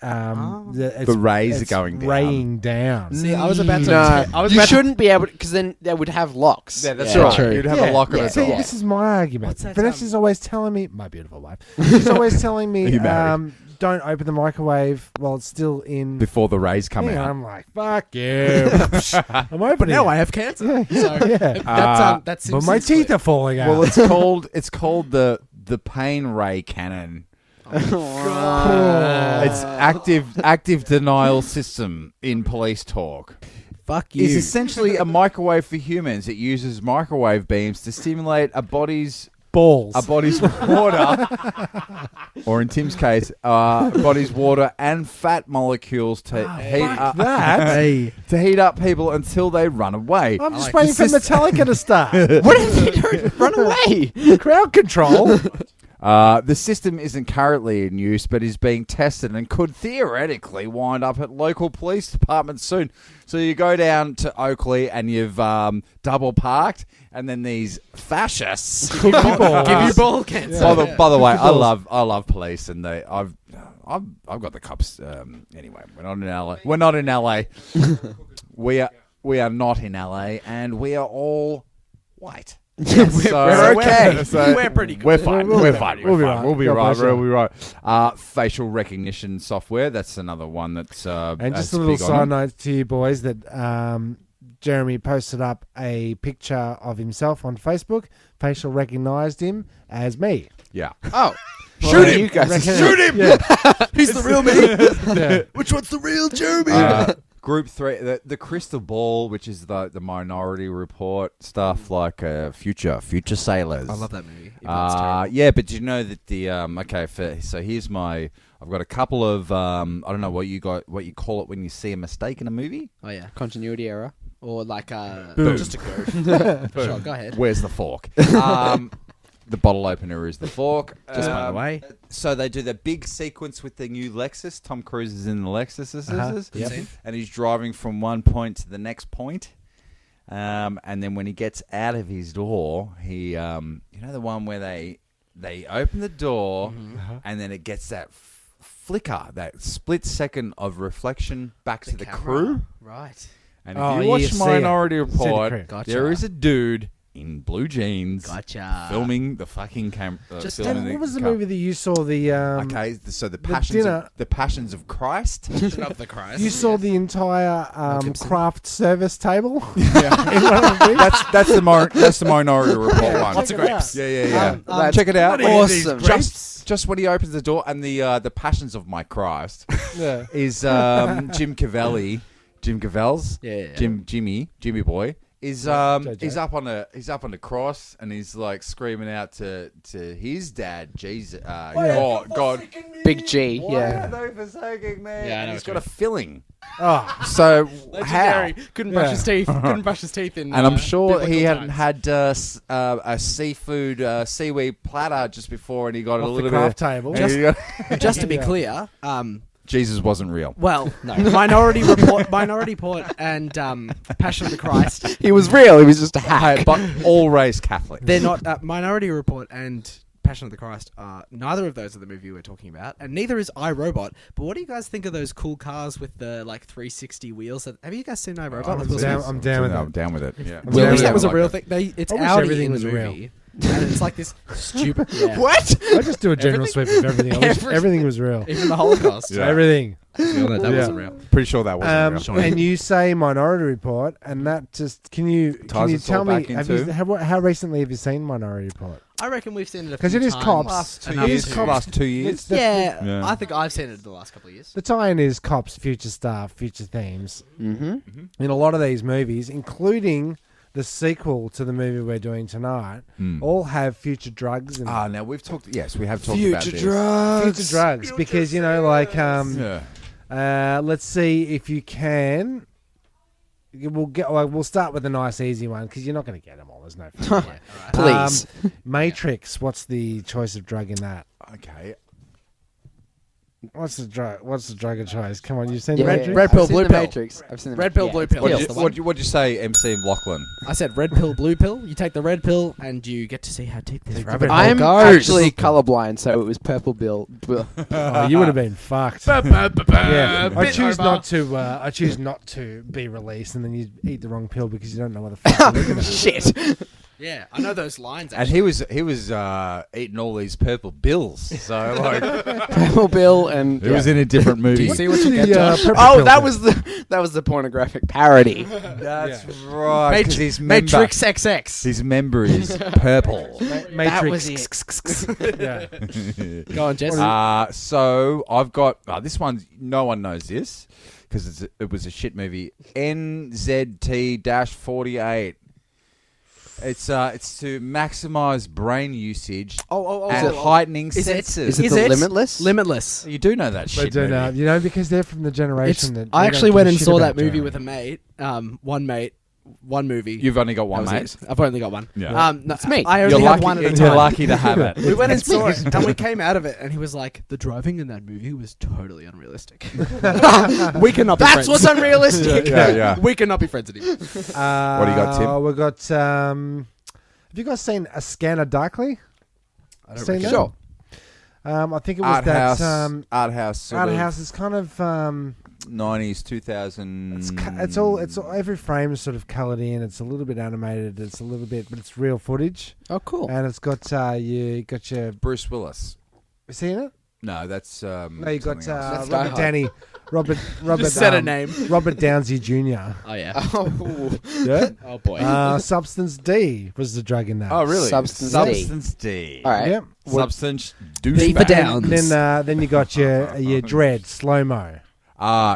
rays are going down. raying down. See, I was about to... No, I was you about to- shouldn't be able to, because then they would have locks. Yeah, that's Yeah. right. True. You'd have a lock on it. See, this is my argument. What's that, Vanessa's always telling me, my beautiful wife, she's always telling me, Are you married? don't open the microwave while it's still in. Before the rays come Yeah, out. I'm like, fuck you. I'm opening. But now I have cancer. So that's But my teeth are falling out. Well, it's called the pain ray cannon. It's active denial system in police talk. Fuck you. It's essentially a microwave for humans. It uses microwave beams to stimulate a body's balls. Water, or in Tim's case, body's water and fat molecules to heat up people until they run away. I'm just waiting for Metallica to start. What if they don't run away? Crowd control. The system isn't currently in use, but is being tested and could theoretically wind up at local police departments soon. So you go down to Oakley and you've double parked, and then these fascists give you ball cancer. Yeah. By the way, I love police, and I've got the cops. Anyway, we're not in LA. We're not in LA. we are not in LA, and we are all white. We're okay. We're pretty good. We're fine. We're fine. We'll be right. We'll be God right. bless you. We'll be right. Facial recognition software. That's another one that's. And just a little side note to you boys that Jeremy posted up a picture of himself on Facebook. Facial recognized him as me. Yeah. Oh. Shoot him! You guys. Shoot him! Yeah. He's the real me. Yeah. Which one's the real Jeremy? Group 3, the crystal ball, which is the Minority Report stuff, like future sailors. I love that movie. Even though it's terrible. Yeah, but do you know that so here's I've got a couple of I don't know what you call it when you see a mistake in a movie. Oh yeah. Continuity error. Or like Boom. just a go. Sure, go ahead. Where's the fork? The bottle opener is the fork. Just by the way. So they do the big sequence with the new Lexus. Tom Cruise is in the Lexus, Yep. and he's driving from one point to the next point. And then when he gets out of his door, he, the one where they open the door, and then it gets that flicker, that split second of reflection back to the crew. Right. And if you watch Minority Report, Gotcha. there is a dude in blue jeans Gotcha. filming the fucking camera. What was the movie that you saw? The Passions of Christ. Of the Christ. You saw the entire craft service table. That's the Minority Report one. Lots of grapes. Yeah. Check it out. Awesome. Just when he opens the door, and the Passions of My Christ is Jim Cavell's. Jimmy Boy. Is he's up on the cross, and he's like screaming out to his dad, Jesus, God, Big G, why are they forsaking me? Yeah, and he's got a filling. Oh, So Legendary. how? Couldn't brush his teeth. Couldn't brush his teeth in. And I'm sure he biblical hadn't times. had a seaweed platter just before, and he got a off little the bit. craft table. Just to be clear, Jesus wasn't real. well, no. Minority Report, and Passion of the Christ. He was real. He was just a hack. But all raised Catholic. They're not Minority Report and Passion of the Christ. Neither of those are the movie we're talking about, and neither is iRobot. But what do you guys think of those cool cars with the 360 wheels? Have you guys seen iRobot? I'm down with it. I'm down with it. Yeah. Well, I wish yeah, that was a like real that. thing. It's I wish Audi everything in the was real. movie. And it's like this stupid. Yeah. What? I just do a general sweep of everything. I wish everything was real. Even the Holocaust. Yeah. Everything. That Yeah. wasn't real. Pretty sure that wasn't real. And you say Minority Report, and that just can you Ties us all tell me back into- how recently have you seen Minority Report? I reckon we've seen it a few Because it is times. cops. Last 2 It years. is cops. Last 2 years. Yeah, I think I've seen it the last couple of years. The tie-in is cops, future stuff, future themes. Mm-hmm. In a lot of these movies, including the sequel to the movie we're doing tonight, all have future drugs. And Now we have talked about this. future drugs, because let's see if you can. We'll start with a nice easy one because you're not going to get them all. There's no. Please. Matrix. What's the choice of drug in that? Okay. What's the drug? What's the drug of choice? Come on, you've seen Yeah, Matrix. Red pill, I've seen blue the pill. Matrix. I've seen the Red pill, yeah, blue it's pill. good. Yes, the one. What'd you say, MC Lachlan? I said red pill, blue pill. You take the red pill and you get to see how deep this rabbit hole I'm goes. actually colorblind, so it was purple bill. Oh, you would have been fucked. Yeah, I choose not to be released, and then you eat the wrong pill because you don't know what the fuck you're looking at. Shit. Yeah, I know those lines. And Actually. he was eating all these purple bills. So like Purple bill and it was in a different movie. Do you see what you get, Josh? Oh, that was the pornographic parody. That's right. 'Cause his member, Matrix XX. his member is purple. Matrix. Yeah. Go on, Jess. So I've got this one. No one knows this because it was a shit movie. NZT-48. It's to maximize brain usage and heightening senses. Is it the Limitless? Limitless. You do know that They shit do movie. know, because they're from the generation that. I they actually don't went give a and shit saw that about movie Joe. with a mate. One movie. You've only got one, That mate. was it. I've only got one. Yeah. No, It's me. I only have one at a time. You're lucky to have it. We went and saw it, and we came out of it, and he was like, "The driving in that movie was totally unrealistic. We cannot be That's friends. what's unrealistic. Yeah. We cannot be friends anymore." What do you got, Tim? We've got. Have you guys seen A Scanner Darkly? I don't Seen reckon. that? Sure. I think it was Art that. house. Art house. Sort Art of House is kind of. 90s, 2000. It's all every frame is sort of coloured in. It's a little bit animated. It's a little bit, but it's real footage. Oh, cool. And it's got you got your. Bruce Willis. You seen it? No, that's. No, you got something else. That's Die Hard. Robert. Just said a name. Robert Downey Jr. Oh yeah. Oh, Yeah. Oh boy. Substance D was the drug in that. Oh, really? Substance D. all right. Yep. Substance D for douchebag. Downs. Then you got your Dread slow mo.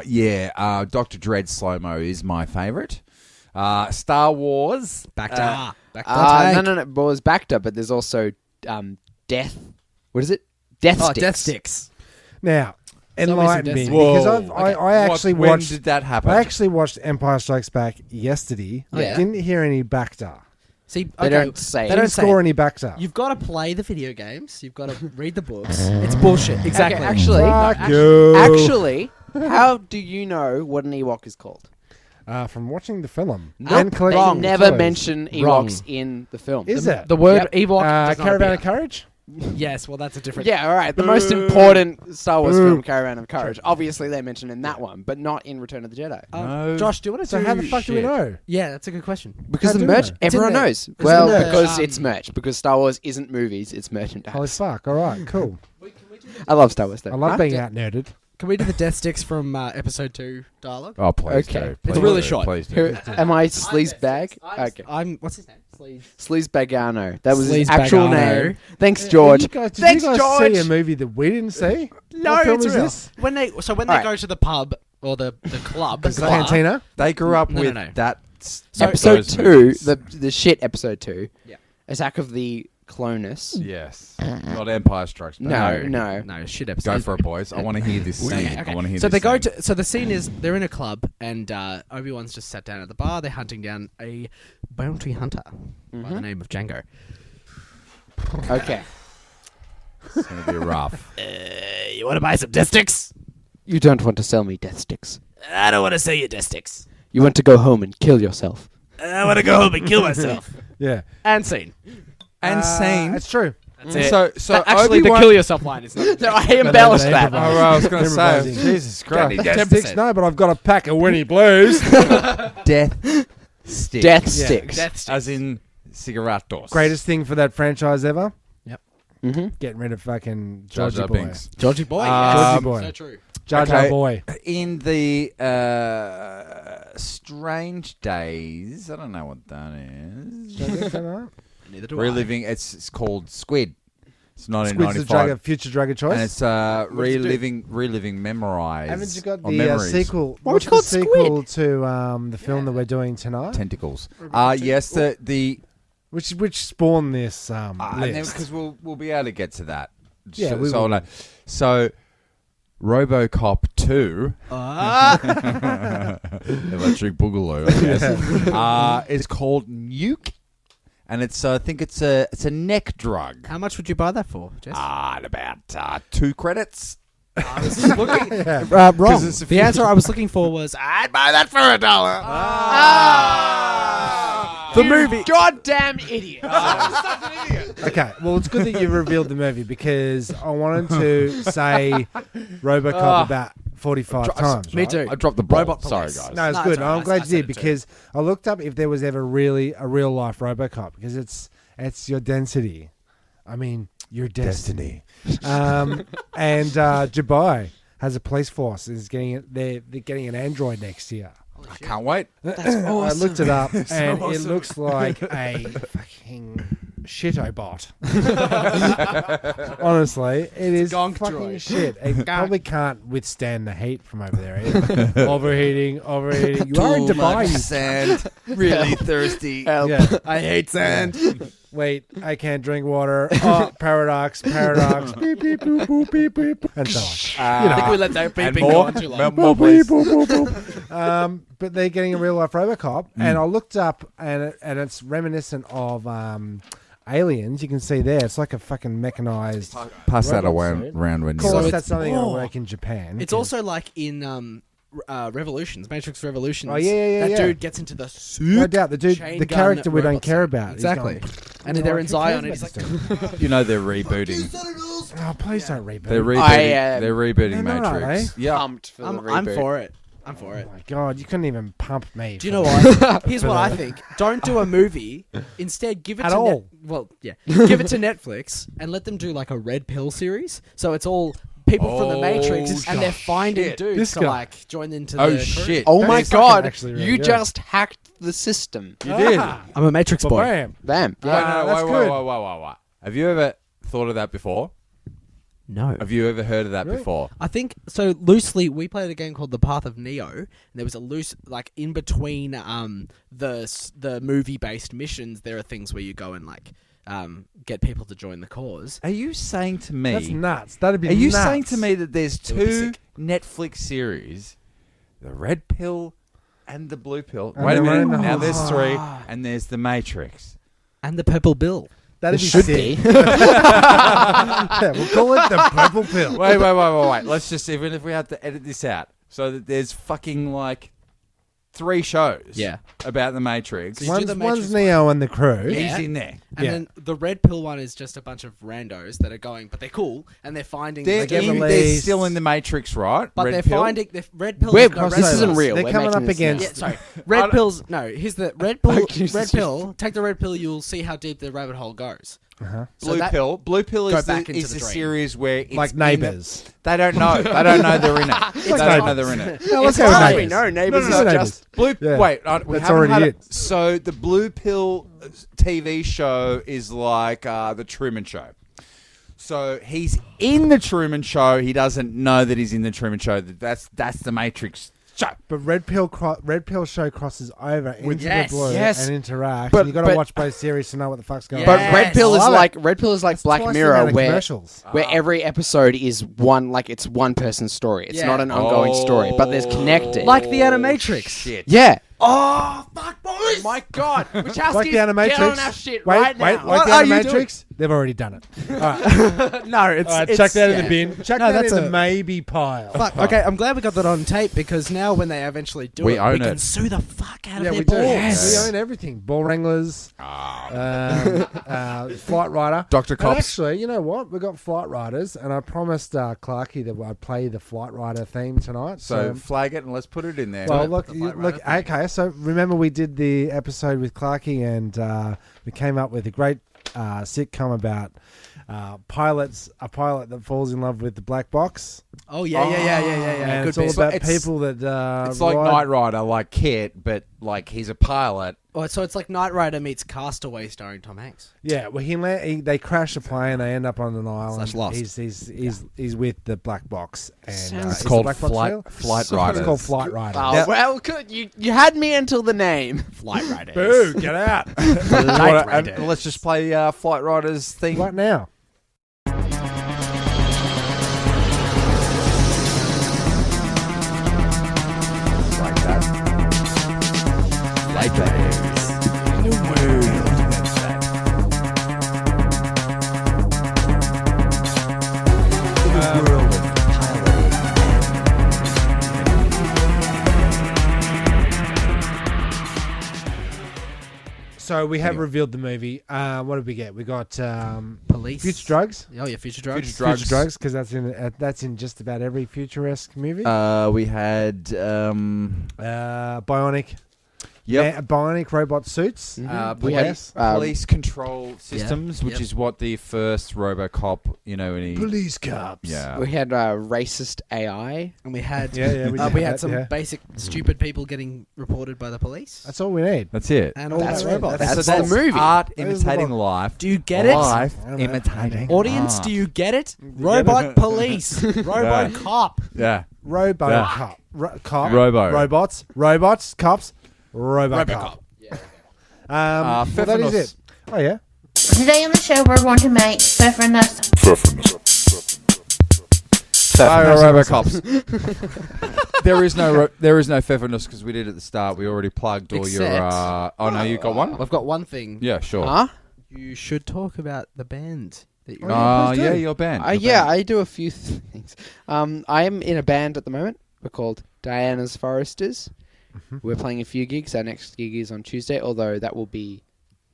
Yeah. Dr. Dread slow mo is my favourite. Star Wars. Back to tank. No. It was backed up, but there's also Death. What is it? Death Oh, Sticks. Death Sticks. Now, enlighten me, Whoa. because I actually When watched. did that happen? I actually watched Empire Strikes Back yesterday. Oh, yeah? Didn't hear any Bacta. See, They don't say. They Didn't don't say score it. any Bacta. You've got to play the video games. You've got to read the books. It's bullshit. Exactly. Okay, actually, Fuck you. actually, how do you know what an Ewok is called? from watching the film. Nope, they collecting never toys. mention Ewoks in the film. Is it? The word Yep. Ewok does not Caravan appear. of Courage? Yes, well, that's a different. Yeah, all right. The most important Star Wars film, Caravan of Courage. Obviously, they mention in that one, but not in Return of the Jedi. No. Josh, do you want to So how the fuck do we know? Yeah, that's a good question. Because How the do merch, they? everyone there. knows. It's Well, in there. because it's merch. Because Star Wars isn't movies, it's merchandise. Holy fuck! All right, cool. I love Star Wars, though. I love being out nerded. Can we do the death sticks from episode 2 dialogue? Oh, please Okay. do. It's Please really do. short. Please do. Am I Sleazebag? Okay. I'm. What's his name? Sleazebagano. That was his Sleazebagano. actual name. Thanks, George. Did you Thanks, guys George. see a movie that we didn't see? No, What film it's is real. this? When they Alright. go to the pub or the club, The Cantina? They grew up No, with no. that. So Episode those 2, movies. the shit episode 2. Yeah. Attack of the Clonus. Yes. Not Empire Strikes Back. No. shit episode. Go for it, boys. I want to hear this scene. Okay. I want to hear So this they go scene. to. So the scene is they're in a club and Obi-Wan's just sat down at the bar. They're hunting down a bounty hunter by the name of Django. Okay. It's going to be rough. You want to buy some death sticks? You don't want to sell me death sticks. I don't want to sell you death sticks. You want to go home and kill yourself. I want to go home and kill myself. Yeah. And scene. And scene. It's true. That's it. So Actually, the Obi-Wan- kill yourself line is not. No, I embellished that. they Oh, well, I was going to say, Improvising. Jesus Christ. Death sticks? No, but I've got a pack of Winnie Blues. Death sticks. Death sticks. Death sticks. As in cigarettos. Greatest thing for that franchise ever? Yep. Mm-hmm. Getting rid of fucking Jar Georgie Jar Boy. Binks. Georgie Boy. Georgie Boy. So true. Jar Jar Okay. Boy. In the Strange Days, I don't know what that is. Neither do Reliving, it's called Squid. It's Squid's the 1995. future drug of choice. And it's reliving Memorize. Haven't you got or the memories. sequel? Why would What's you call the it sequel to the film that we're doing tonight? Tentacles. Yes, the Which spawned this and then list? because we'll be able to get to that. Yeah, so, we so, will. no. So RoboCop 2 Electric Boogaloo, I guess. It's called Nuke, and it's I think it's a neck drug. How much would you buy that for, Jess? At about 2 credits. I was looking. Yeah. Wrong. it's a The answer I was looking for was I'd buy that for $1. The movie. Goddamn idiot. Okay, well, it's good that you revealed the movie because I wanted to say RoboCop about 45 times. Me right? too. I dropped the ball. Robot Sorry, police. guys. No, it's No, good. it's all right. I'm glad I you said did it too. because I looked up if there was ever really a real life RoboCop because it's your density. I mean, your destiny. And Dubai has a police force. They're getting an android next year. I can't wait. I looked it up, and it looks like a fucking shitobot. Honestly, it is gonk fucking droid. shit. It probably can't withstand the heat from over there. Either. Overheating. You are in Dubai. You Sand. Really thirsty. Help. Yeah. I hate sand. Wait, I can't drink water. Oh, paradox. Beep, beep, boop, boop, beep, beep. And so on. I think we let that And beeping more? go on too long. More, Boop, please. boop, boop, boop. But they're getting a real life RoboCop, and I looked up, and it's reminiscent of Aliens. You can see there, it's like a fucking mechanized. Pass that robot around suit. when Of you course, it's- that's something that'll oh. work in Japan. It's also like in Revolutions, Matrix Revolutions. Oh, yeah, That yeah. dude gets into the suit. no doubt the dude, chain the gun character we don't robot care suit. about. He's Exactly. going, And they're in who cares Zion, and about he's like, this dude? You know they're rebooting. Oh, please don't reboot. They're rebooting. I, they're rebooting they're not, Matrix. eh? Yeah. Pumped for the I'm reboot. for it. I'm for it. Oh my god, you couldn't even pump me. Do you for know that. what? Here's what I think. Don't do a movie. Instead, give it At to all. give it to Netflix and let them do like a Red Pill series. So it's all people from the Matrix, Oh, and they're finding shit. dudes This to guy. like join into Oh the crew. shit. Oh That my is fucking god, actually really you good. just hacked the system. You did. I'm a Matrix boy. Bam. Bam. Wait, Yeah. no, that's wait, good. wait. Have you ever thought of that before? No. Have you ever heard of that Really? before? I think so. Loosely, we played a game called The Path of Neo, and there was a loose like in between the movie based missions. There are things where you go and like get people to join the cause. Are you saying to me? That's nuts. That'd be Are you nuts. saying to me that there's It would be two sick. Netflix series, the Red Pill and the Blue Pill? And Wait a they're minute. in the Now whole- there's 3, and there's the Matrix. And the Purple Bill. That'd be should sick. be. Yeah, we'll call it the purple pill. Wait. Let's just, even if we have to edit this out, so that there's fucking like 3 shows. Yeah. About the Matrix. So you do the Matrix One's Neo and the crew. He's in there. And then the red pill one is just a bunch of randos that are going, but they're cool and they're finding. They're still in the Matrix, right? But red pill? the red pills. This isn't real. They're We're coming making up this against. Yeah, sorry. Red pills. No, here's the red pill. Red pill. Take the red pill. You'll see how deep the rabbit hole goes. Blue pill. Blue pill Go is back the into the dream. series where it's Like Neighbours. They don't know. They don't know they're in it. They don't know they're in it. No, let's As go far with as we Neighbours. know, Neighbours No, is no, just... Blue. Yeah. Wait, we That's haven't already had it. So the Blue Pill TV show is like the Truman Show. So he's in the Truman Show. He doesn't know that he's in the Truman Show. That's the Matrix show. But Red Pill show crosses over into Yes. the blue Yes. and interacts. But- and you got to but- watch both series to know what the fuck's going But on. Red Pill I is love like it. Black Twice the amount Mirror, of where commercials. every episode is it's one person's story. It's not an ongoing story, but there's connected. Like the Animatrix. Shit. Yeah. Oh fuck, boys! Oh my God, Like Wachowskis, the Animatrix. get on our shit wait, right now. like What the are you Animatrix. They've already done it. All right, No, it's all right it's, chuck that in yeah. the bin. Chuck No, that that's in the a- maybe pile. Fuck. Okay, I'm glad we got that on tape because now when they eventually do We it, own we can it. sue the fuck out Yeah, of we their do. balls. Yes. We own everything. Ball Wranglers, Flight Rider. Dr. And Cops. actually, you know what? We got Flight Riders, and I promised Clarky that I'd play the Flight Rider theme tonight. So flag it and let's put it in there. Well, it. look, The Flight look. Rider thing. Okay, so remember we did the episode with Clarky, and we came up with a great sitcom about a pilot that falls in love with the black box. Oh yeah. And Good it's all bit. about It's- people that it's like ride- Knight Rider, like Kit, but like he's a pilot. Oh, so it's like Knight Rider meets Castaway starring Tom Hanks. Yeah, well, they crash a plane. They end up on an island. Slash Lost. He's with the black box, and Sounds- is It's the called black box real? Flight It's Riders. called Flight Rider. Oh, Now- well, good. You had me until the name. Flight Rider. Boo! Get out And let's just play Flight Riders theme. right now. Like that. Flight Riders. So we have revealed the movie. What did we get? We got Police. Future Drugs. Oh yeah, Future Drugs. Future Drugs. Future Drugs, because that's in just about every futuresque movie. We had Bionic. yep. Bionic robot suits. We had Yes. Police control systems, which Yep. is what the first RoboCop, when he Police cops. yeah. we had racist AI. And we had Yeah, we had that, some yeah. basic stupid people getting reported by the police. That's all we need. That's it. And all That's the right. robots. That's So the movie. Art That is the imitating one. life. Do you get it? Life I don't know. imitating. Audience, art. do you get it? Robot police. Robot cop. Yeah. Robo Yeah. cop. Cop. Robo. Robots. Cops. Robocop. Well, that is Pfeffernuss. it. Oh yeah. Today on the show, we're going to make pfeffernuss. RoboCops. there is no Pfeffernuss because we did at the start. We already plugged all your. Except- Oh no, you got one. I've got one thing. Yeah, sure. Huh? You should talk about the band that you're Yeah, your band. Your Yeah, band. I do a few things. I am in a band at the moment. We're called Diana's Foresters. We're playing a few gigs. Our next gig is on Tuesday, although that will be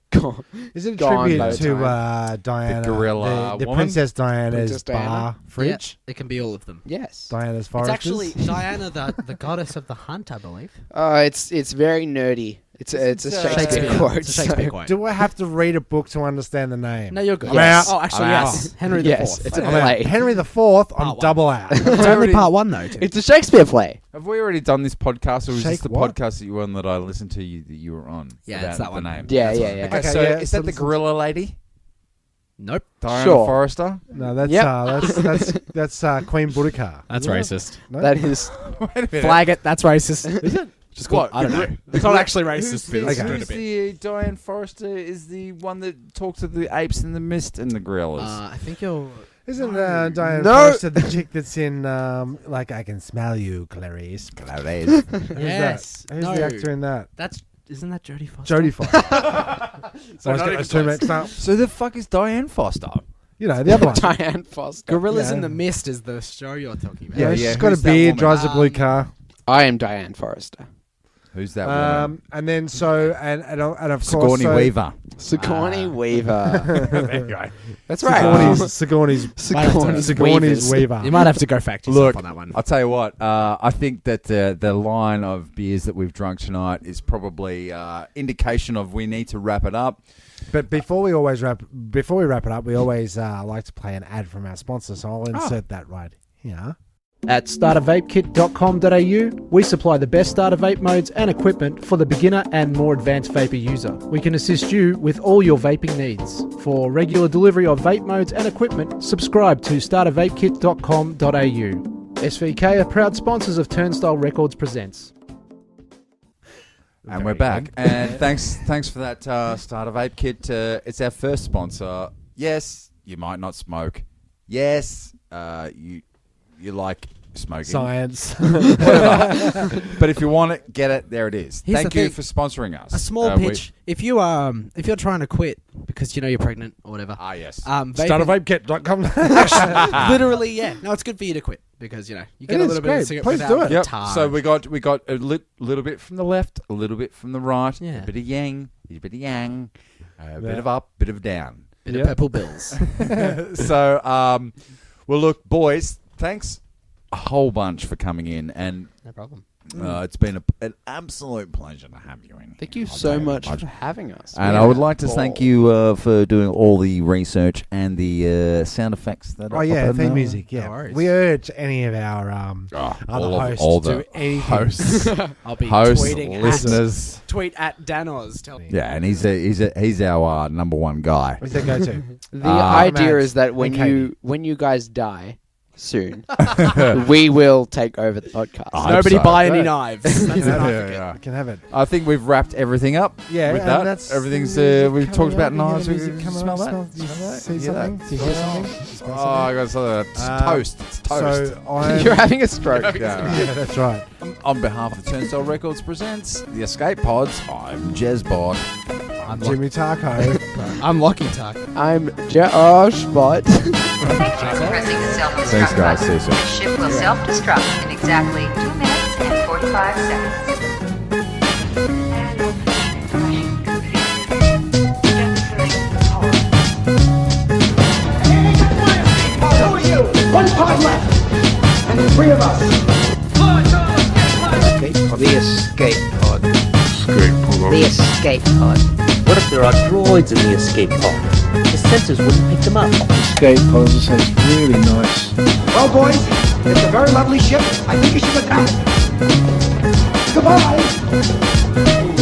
gone. Is it a Gone by tribute the to time. Diana, gorilla the woman? Princess Diana's Princess Diana? bar fridge? Yeah, it can be all of them. Yes. Diana's It's foresters. actually Diana, the goddess of the hunt, I believe. It's very nerdy. It's a Shakespeare quote. It's a Shakespeare so- quote. Do I have to read a book to understand the name? No, you're good. I'm out. Oh, actually, I'm yes. out. Henry the Yes, Fourth. it's a I'm out. play. Henry the Fourth. I'm one. double out. It's only part one though. It's a Shakespeare play. Have we already done this podcast, or was this Shake the what? podcast that you were on that I listened to that you were on? Yeah, about it's that the one. name. Yeah, That's yeah, one. yeah. Okay, Okay, so yeah, is so that the listen- gorilla lady? Nope. Diana Sure. Forrester? No, that's Yep. that's Queen Boudica. That's Isn't it? racist. No? That is. Wait a minute. Flag it. That's racist. Is it? Just What? I don't know. It's not actually racist. Who's but it's the, Okay. who's the Diane Forrester is the one that talks to the apes in the mist and the gorillas. I think you're. Isn't Diana No. Forrester the chick that's in like I Can Smell You, Clarice? Clarice. Yes. Who's no. the actor in that? Isn't that Jodie Foster? Jodie Foster. So I was not getting even those two close. mixed up. So the fuck is Diane Foster? You know, the other one. Diane Foster. Gorillas Yeah. in the Mist is the show you're talking about. Yeah, Yeah, she's got a who's that beard, woman? drives a blue car. I am Diane Forrester. Who's that woman? And then and of Sigourney course Weaver. Sigourney Weaver. There you go. That's right. Sigourney's Weaver. You might have to go fact yourself on that one. I'll tell you what. I think that the line of beers that we've drunk tonight is probably indication of we need to wrap it up. But before we wrap it up, we always like to play an ad from our sponsor. So I'll insert that right here. At startervapekit.com.au, we supply the best starter vape modes and equipment for the beginner and more advanced vapor user. We can assist you with all your vaping needs. For regular delivery of vape modes and equipment, subscribe to startervapekit.com.au. SVK are proud sponsors of Turnstile Records Presents. And we're back. And thanks for that Starter Vape Kit. It's our first sponsor. Yes, you might not smoke. Yes, you like smoking. Science. Whatever. But if you want it, get it. There it is. Thank you for sponsoring us. A small pitch. If you're trying to quit because you know you're pregnant or whatever. Yes. Startervapekit.com. Actually, literally, yeah. No, it's good for you to quit because you get a little bit of cigarette. Please do it. Yep. So we got a little bit from the left, a little bit from the right, a bit of yang, a bit of up, bit of down, bit of purple bills. So, well, look, boys. Thanks a whole bunch for coming in, and no problem. It's been an absolute pleasure to have you in. Thank you so much for having us. And I would like to thank you for doing all the research and the sound effects. Theme music. Yeah, no we urge any of our other hosts to do anything. Hosts. I'll be hosts, tweeting listeners. Tweet at Danos. Tell me. Yeah, and he's our number one guy. Who's their go-to? The idea is that when you guys die soon, we will take over the podcast. Nobody buy any knives. That's I can have it. I think we've wrapped everything up. Yeah, with and that. that's Everything's. We've talked about knives. We smell that. See something? Do you hear something? Oh, I got something. It's toast. It's toast. You're having a stroke. Yeah, that's right. On behalf of Turnstile Records presents The Escape Pods, I'm JoshBot. I'm Jimmy Taco. I'm LachieTaco. I'm JoshBot. Thanks, guys. See you soon. The ship will self-destruct in exactly 2 minutes and 45 seconds. Who are you? One pod left. And the 3 of us. The escape pod. The escape pod. What if there are droids in the escape pod? The sensors wouldn't pick them up. Escape pods sounds really nice. Well, boys, it's a very lovely ship. I think you should look out. Goodbye.